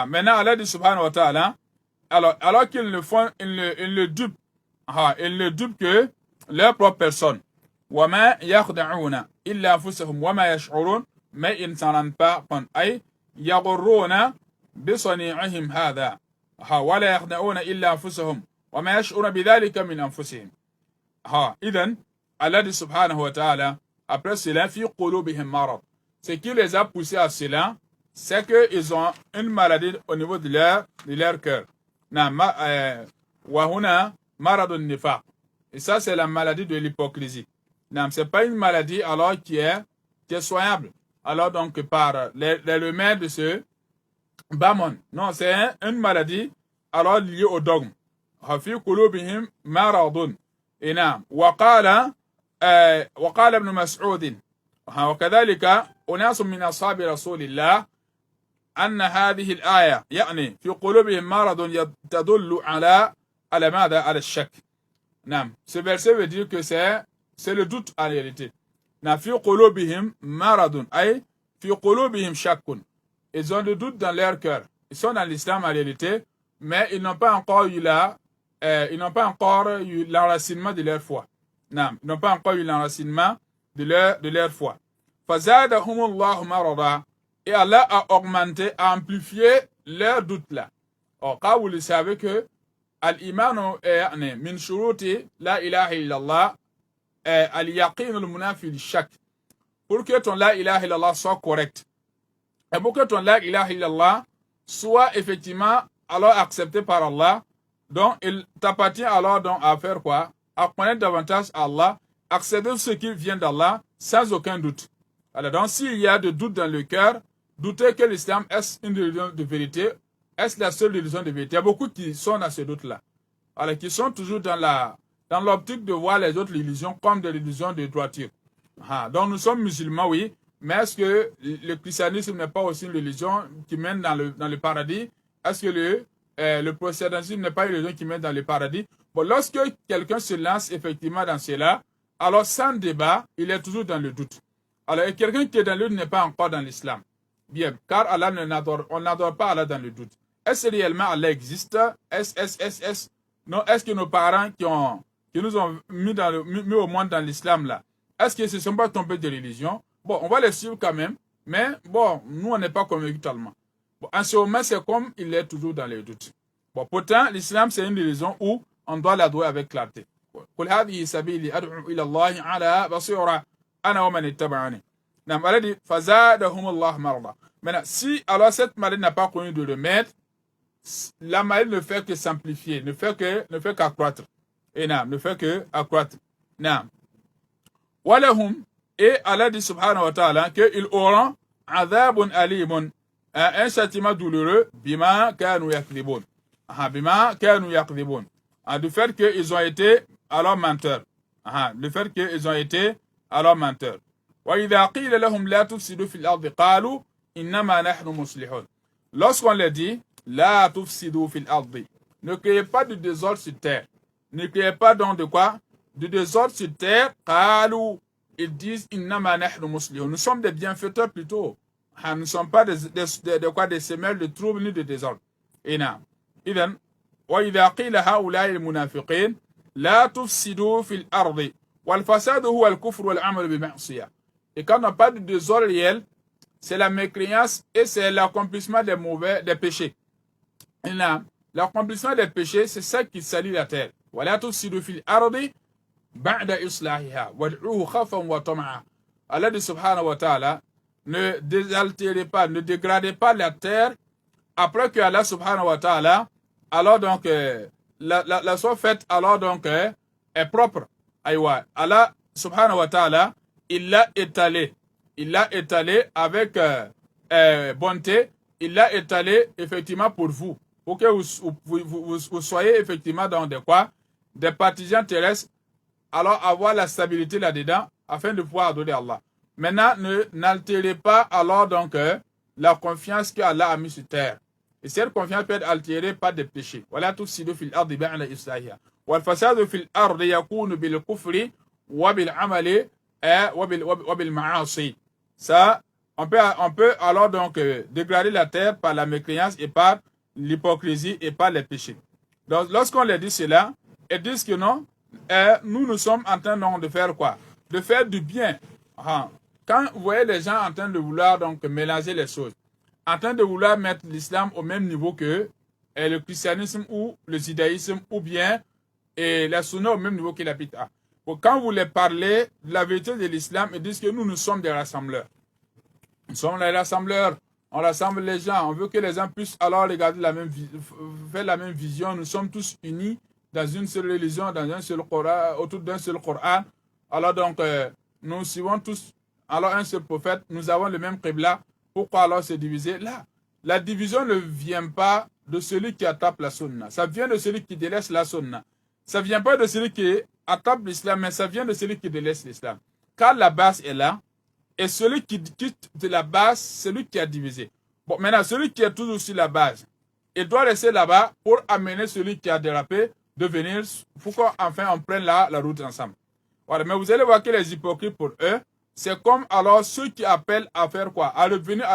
Maintenant, Allah dit subhanahu wa ta'ala, alors qu'ils le font, ils le dupent. Ils ne dupent que leur propre personne. وَمَا يَخْدَعُونَ إِلَّا أَنفُسَهُمْ وَمَا يَشْعُرُونَ, mais ils ne s'en rendent pas compte. أي يَغُرُّونَ بِصَنِيعِهِمْ هَذَا وَلَا يَخْدَعُونَ إِلَّا أَنفُسَهُمْ وَمَا يَشْعُرُونَ بِذَلِكَ مِنْ أَنفُسِهِمْ. إذن Allah dit subhanahu wa ta'ala, après cela, fi qulubihim marad. Ce qui les a poussés à cela, c'est qu'ils ont une maladie au niveau de leur cœur. Wa huna maradun nifaq. Et ça, c'est la maladie de l'hypocrisie. C'est pas une maladie alors qui est soignable. Alors donc par les remèdes de ce Bamon. Non, c'est une maladie alors liée au dogme. Fi qulubihim maradun. Et وقال ابن مسعود وكذلك أناس من أصحاب رسول الله أن هذه الآية يعني في قلوبهم مرض تدل على ماذا؟ على الشك. نعم, ce verset veut dire que c'est le doute en réalité. في قلوبهم مرض أي في قلوبهم شك. Ils ont le doute dans leur cœur. Ils sont dans l'islam en réalité, mais ils n'ont pas encore eu l'enracinement de leur foi. Non, ils n'ont pas encore eu l'enracinement de leur foi. فَزَادَهُمُ اللَّهُ مَرَضًا, et Allah a augmenté, a amplifié leur doute là. Or, quand vous le savez que al-imanu min shuruti la ilaha illallah al-yaqin al-munafi al-shak. Pour que ton la ilaha illallah soit correct, et pour que ton la ilaha illallah soit effectivement alors accepté par Allah, donc il t'appartient alors donc à faire quoi? À connaître davantage Allah, accéder à ce qui vient d'Allah sans aucun doute. Alors donc s'il y a de doute dans le cœur, douter que l'islam est une religion de vérité, est la seule religion de vérité. Il y a beaucoup qui sont dans ce doute-là. Alors qui sont toujours dans l'optique de voir les autres religions comme des religions de droiture. Donc nous sommes musulmans, oui, mais est-ce que le christianisme n'est pas aussi une religion qui mène dans le paradis? Est-ce que le protestantisme n'est pas une religion qui mène dans le paradis? Bon, lorsque quelqu'un se lance effectivement dans cela, alors sans débat, il est toujours dans le doute. Alors quelqu'un qui est dans le doute n'est pas encore dans l'islam. Bien, car Allah on n'adore pas Allah dans le doute. Est-ce que réellement Allah existe? Non, est-ce que nos parents qui nous ont mis au monde dans l'islam là, est-ce qu'ils ne se sont pas trompés de religion? Bon, on va les suivre quand même, mais bon, nous on n'est pas convaincus totalement. Bon, en ce moment, c'est comme il est toujours dans les doutes. Bon, pourtant, l'islam c'est une religion où on doit l'adorer avec clarté. قل هذه سبيلي أدعو إلى الله على بصيرة أنا ومن اتبعني. فزادهم الله مرضا. Maintenant, si alors cette maladie n'a pas connu de remède, la maladie ne fait que s'amplifier, ne fait qu'accroître. Et ne fait que accroître. Naam. Walahum, et Allah dit subhanahu wa ta'ala qu'ils auront adhabun alimun, un châtiment douloureux, bima kanu yakdibun. Bima kanu yakdibun. Du fait qu'ils ont été alors menteurs. Le fait qu'ils ont été alors menteurs. Wa idha qila lahum la tufsidu fil ardi qalu innama nahnu muslihun. Lorsqu'on leur dit la tufsidu fil ardi, ne créez pas de désordre sur terre. Ne créez pas donc de quoi? De désordre sur terre. Qalu, ils disent innama nahnu muslihun. Nous sommes des bienfaiteurs plutôt. Nous ne sommes pas des semeurs de troubles ni de désordre. Et non. Idhan, wa idha qila haula'i al-munafiqin la tufsidu fil ardi wal fasadu huwa al-kufr wal amal bi ma'siyah. Et quand on n'a pas de désordre réel, c'est la mécréance et c'est l'accomplissement des péchés. Et là, l'accomplissement des péchés, c'est ça qui salit la terre. وَلَا تُفْسِدُوا فِي الْأَرْضِ بَعْدَ إِصْلَاحِهَا وَادْعُوهُ خَوْفًا وَطَمَعًا. Allah dit subhanahu wa ta'ala, ne désaltérez pas, ne dégradez pas la terre après que Allah subhanahu wa ta'ala, alors donc, la soit faite, alors donc, est propre. Aïwa, Allah subhanahu wa ta'ala, il l'a étalé avec bonté, il l'a étalé effectivement pour vous, pour que vous soyez effectivement dans des partisans terrestres, alors avoir la stabilité là-dedans, afin de pouvoir adorer Allah. Maintenant, n'altérez pas alors donc la confiance qu'Allah a mise sur terre. Et cette confiance peut être altérée par des péchés. Voilà tout sidu fil ardi ba'da islahiha. Wal fasadu fil ardi yakunu bil kufri wa bil amali wa bil ma'asi. Ça, on peut alors donc dégrader la terre par la mécréance et par l'hypocrisie et par les péchés. Donc, lorsqu'on leur dit cela, ils disent que non, nous sommes en train donc de faire quoi? De faire du bien. Quand vous voyez les gens en train de vouloir donc mélanger les choses, en train de vouloir mettre l'islam au même niveau que le christianisme ou le judaïsme ou bien la sunna au même niveau que la bid'a. Quand vous les parlez de la vérité de l'islam, ils disent que nous sommes des rassembleurs. Nous sommes les rassembleurs. On rassemble les gens. On veut que les gens puissent alors regarder faire la même vision. Nous sommes tous unis dans une seule religion, dans un seul Coran, autour d'un seul Coran. Alors donc, nous suivons tous alors un seul prophète. Nous avons le même qibla. Pourquoi alors se diviser? Là, la division ne vient pas de celui qui attaque la sunna. Ça vient de celui qui délaisse la sunna. Ça ne vient pas de celui qui attaque l'islam, mais ça vient de celui qui délaisse l'islam. Car la base est là, et celui qui quitte de la base, c'est lui qui a divisé. Bon, maintenant, celui qui est toujours sur la base, il doit rester là-bas pour amener celui qui a dérapé de venir, pour qu'enfin on prenne la route ensemble. Voilà, mais vous allez voir que les hypocrites, pour eux, c'est comme alors ceux qui appellent à faire quoi? À revenir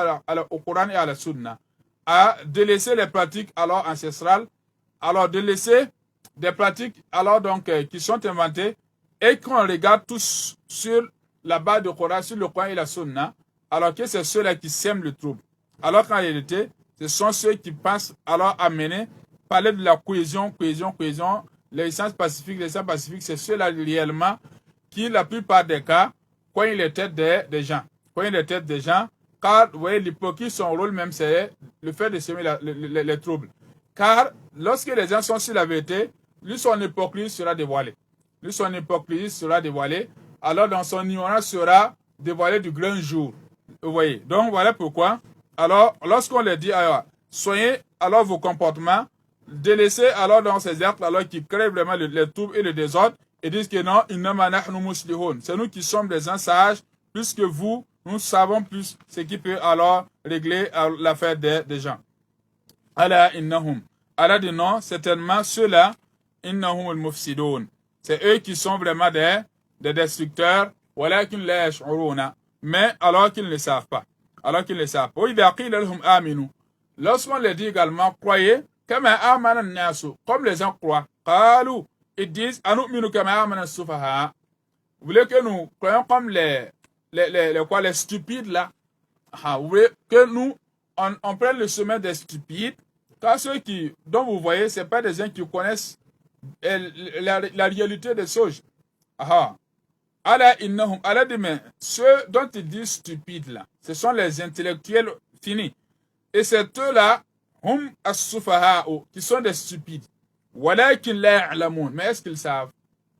au Coran et à la Sunna, à délaisser les pratiques alors ancestrales, alors délaisser des pratiques alors donc qui sont inventées et qu'on regarde tous sur la base du Coran, sur le Coran et la Sunna, alors que c'est ceux-là qui sèment le trouble. Alors qu'en réalité, ce sont ceux qui pensent alors amener, parler de la cohésion, les sciences pacifiques, c'est ceux-là réellement qui, la plupart des cas, coignent les têtes des gens. Car, vous voyez, l'hypocrisie, son rôle même, c'est le fait de semer les troubles. Car, lorsque les gens sont sur la vérité, lui, son hypocrisie sera dévoilée. Alors, dans son ignorance sera dévoilée du grand jour. Vous voyez. Donc, voilà pourquoi. Alors, lorsqu'on leur dit, alors, soignez alors vos comportements, délaissez alors dans ces actes alors qui créent vraiment les troubles et le désordre, et disent que non, innama nahnu muslihun. C'est nous qui sommes des gens sages, plus que vous, nous savons plus ce qui peut alors régler l'affaire des gens. Allah innahum. Allah dit non, certainement ceux-là, innahum al-mufsidun. C'est eux qui sont vraiment des destructeurs, walakin la yash'uruna. Mais alors qu'ils ne le savent pas. Lorsqu'on leur dit également, croyez, comme les gens croient. Qalu, ils disent, anu'minu kama amana as-sufaha. Vous voulez que nous croyons comme les stupides là? Vous voulez que nous, on prenne le chemin des stupides? Car ceux dont vous voyez, ce n'est pas des gens qui connaissent la réalité des choses. Allah innahum, Allah dit, mais ceux dont ils disent stupides là, ce sont les intellectuels finis. Et c'est eux là, hum as-sufaha'u, qui sont des stupides. وَلَكِنْ لَا يَعْلَمُونَ. Mais est-ce qu'ils savent?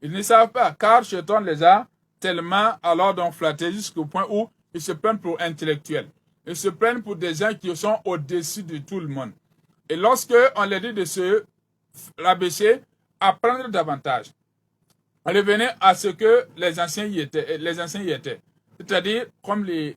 Ils ne savent pas, car Shaitan les a tellement alors donc flattés jusqu'au point où ils se prennent pour intellectuels. Ils se prennent pour des gens qui sont au-dessus de tout le monde. Et lorsque on leur dit de se rabaisser, apprendre davantage, revenez à ce que les anciens y étaient. C'est-à-dire, comme les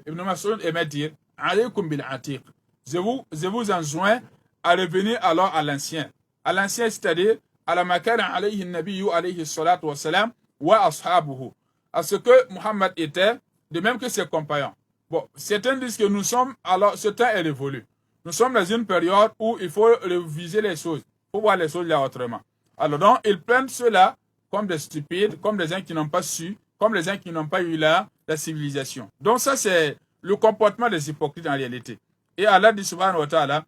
Ibn Mas'ud aimait dire, alaykum bil atiq. Je vous enjoins à revenir alors à l'ancien. À l'ancien, c'est-à-dire à la makana alayhi nabiyyu alayhi salatu wa salam wa ashabuhu. À ce que Muhammad était, de même que ses compagnons. Bon, certains disent que nous sommes, alors ce temps est révolu. Nous sommes dans une période où il faut réviser les choses, pour voir les choses là autrement. Alors donc, ils prennent cela comme des stupides, comme des gens qui n'ont pas su, comme les gens qui n'ont pas eu la civilisation. Donc ça, c'est le comportement des hypocrites en réalité. Et Allah dit subhanahu wa ta'ala,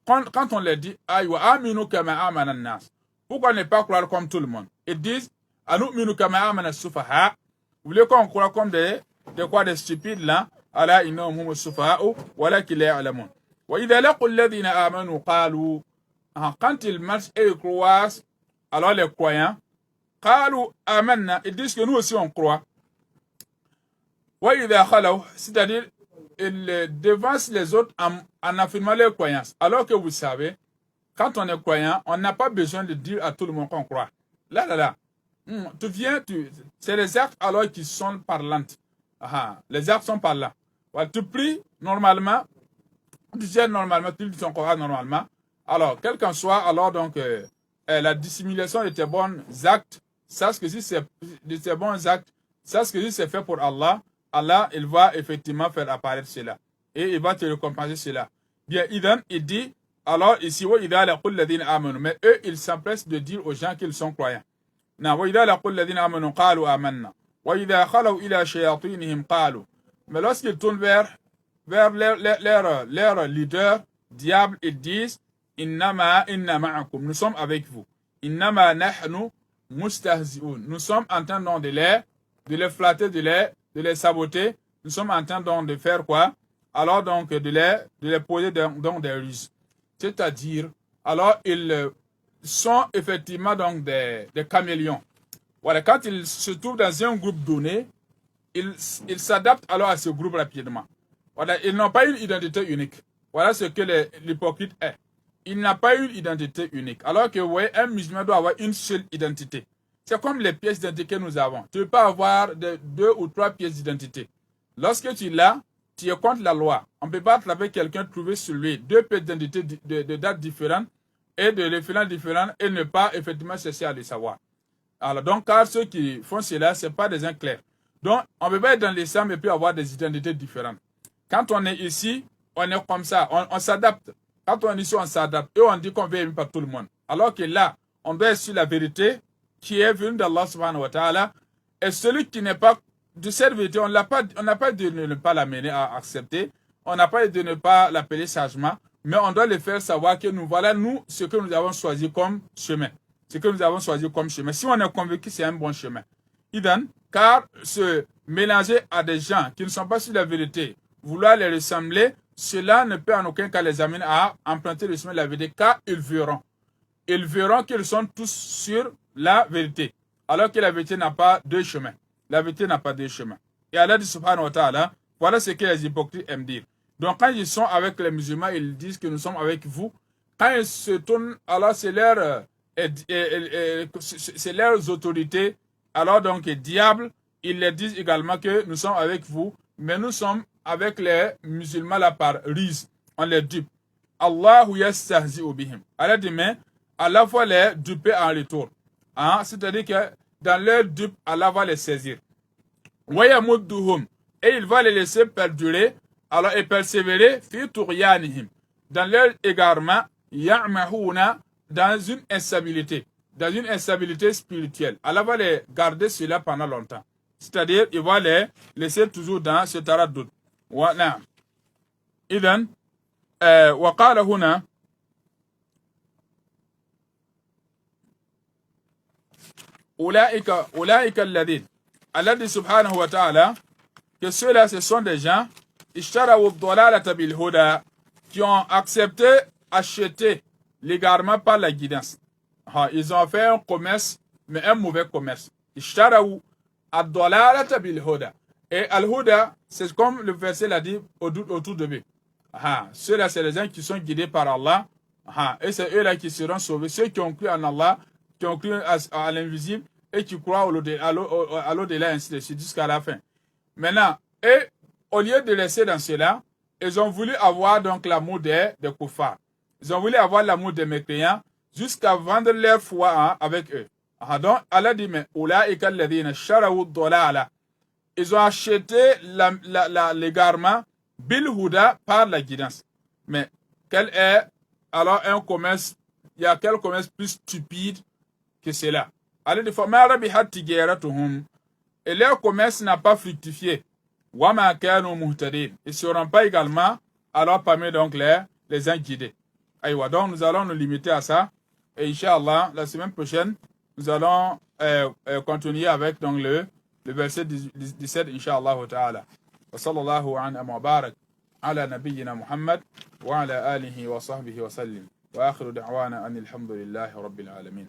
quand on leur dit, aminu kama amana nas, pourquoi ne pas croire comme tout le monde? Ils disent, anu'minu kama amana sufaha, vous voulez qu'on croit comme des stupides là? Ala innahum humus sufaha'u walakin la ya'lamun. Wa idha laqul ladhina amanu qalu, quand ils marchent et ils croient, alors les croyants, qalu amanna, ils disent que nous aussi on croit. Wa idha khalaw, c'est-à-dire ils devancent les autres en affirmant leur croyance. Alors que vous savez, quand on est croyant, on n'a pas besoin de dire à tout le monde qu'on croit. Là. C'est les actes alors qui sont parlantes. Les actes sont parlants. Tu pries normalement, tu gères normalement, tu dis ton Coran normalement. Alors, quel qu'en soit, alors donc, la dissimulation de tes bons actes, sache que si c'est de tes bons actes, sache que si c'est fait pour Allah, Allah, il va effectivement faire apparaître cela. Et il va te récompenser cela. Bien, il dit, alors ici, mais eux, ils s'empressent de dire aux gens qu'ils sont croyants. Mais lorsqu'ils tournent vers leur leader, diable, ils disent, inna ma'akum, nous sommes avec vous. Innama nahnu mustahzi'un. Nous sommes en train de les flatter, de les saboter. Nous sommes en train de faire quoi? Alors donc de les poser donc des ruses. C'est-à-dire, alors ils sont effectivement donc des caméléons. Voilà, quand ils se trouvent dans un groupe donné, ils s'adaptent alors à ce groupe rapidement. Voilà, ils n'ont pas une identité unique. Voilà ce que l'hypocrite est. Il n'a pas une identité unique. Alors que, vous voyez, un musulman doit avoir une seule identité. C'est comme les pièces d'identité que nous avons. Tu ne peux pas avoir deux ou trois pièces d'identité. Lorsque tu l'as, tu es contre la loi. On ne peut pas attraper quelqu'un, trouver sur lui deux pièces d'identité de dates différentes et de références différentes et ne pas effectivement chercher à les savoir. Alors donc, car ceux qui font cela, ce n'est pas des gens clairs. Donc, on ne peut pas être dans l'islam et puis avoir des identités différentes. Quand on est ici, on est comme ça, on s'adapte. Quand on est ici, on s'adapte. Et on dit qu'on veut aimer par tout le monde. Alors que là, on doit être sur la vérité qui est venue d'Allah subhanahu wa ta'ala. Et celui qui n'est pas de cette vérité, on n'a pas de ne pas l'amener à accepter. On n'a pas de ne pas l'appeler sagement. Mais on doit le faire savoir que voilà, ce que nous avons choisi comme chemin. Ce que nous avons choisi comme chemin. Si on est convaincu, c'est un bon chemin. Car se mélanger à des gens qui ne sont pas sur la vérité, vouloir les ressembler, cela ne peut en aucun cas les amener à emprunter le chemin de la vérité, car ils verront. Ils verront qu'ils sont tous sur la vérité, alors que la vérité n'a pas deux chemins. La vérité n'a pas deux chemins. Et Allah dit subhanahu wa ta'ala, voilà ce que les hypocrites aiment dire. Donc quand ils sont avec les musulmans, ils disent que nous sommes avec vous. Quand ils se tournent, alors c'est leurs autorités, alors donc diables, ils leur disent également que nous sommes avec vous, mais nous sommes avec les musulmans là par ruse. On les dupe. Allahu yastahzi'u bihim. Allah dit, mais Allah va les duper en retour. C'est-à-dire que dans leur dupe, Allah va les saisir. Wa yamudduhum. Et il va les laisser perdurer, alors et persévérer, fi tughyanihim. Dans leur égarement, ya'mahuna, dans une instabilité spirituelle. Allah va les garder cela pendant longtemps. C'est-à-dire, il va les laisser toujours dans ce taraddud. نعم إذن وقال هنا أولئك الذين الذي سبحانه وتعالى que ceux-là ce sont des gens اشتروا الضلالة بالهدى qui ont accepté acheter l'égarement par la guidance. Ils ont fait un commerce, mais un mauvais commerce. Ishtaraw ad-dalalata bil-huda. Et al-huda, c'est comme le verset l'a dit autour de lui. Ceux-là, c'est les gens qui sont guidés par Allah. Et c'est eux-là qui seront sauvés. Ceux qui ont cru en Allah, qui ont cru à l'invisible et qui croient à l'au-delà, ainsi de suite, jusqu'à la fin. Maintenant, et au lieu de laisser dans cela, ils ont voulu avoir donc l'amour des kuffars. Ils ont voulu avoir l'amour des mécréants jusqu'à vendre leur foi avec eux. Donc, Allah dit, mais ils ont acheté l'égarement bil huda par la guidance. Mais quel est alors un commerce, il y a quel commerce plus stupide que cela? Allah dit, et leur commerce n'a pas fructifié. Wama kanu muhtadin. Ils ne seront pas également alors parmi donc les guidés. Aïwa, donc nous allons nous limiter à ça. Et Inch'Allah, la semaine prochaine, nous allons continuer avec donc le verset 17, Inch'Allah ta'ala. Wa sallallahu wa barak ala nabiyyina Muhammad wa ala alihi wa sahbihi wa sallim. Wa akhiru da'wana anil hamdulillahi rabbil alamin.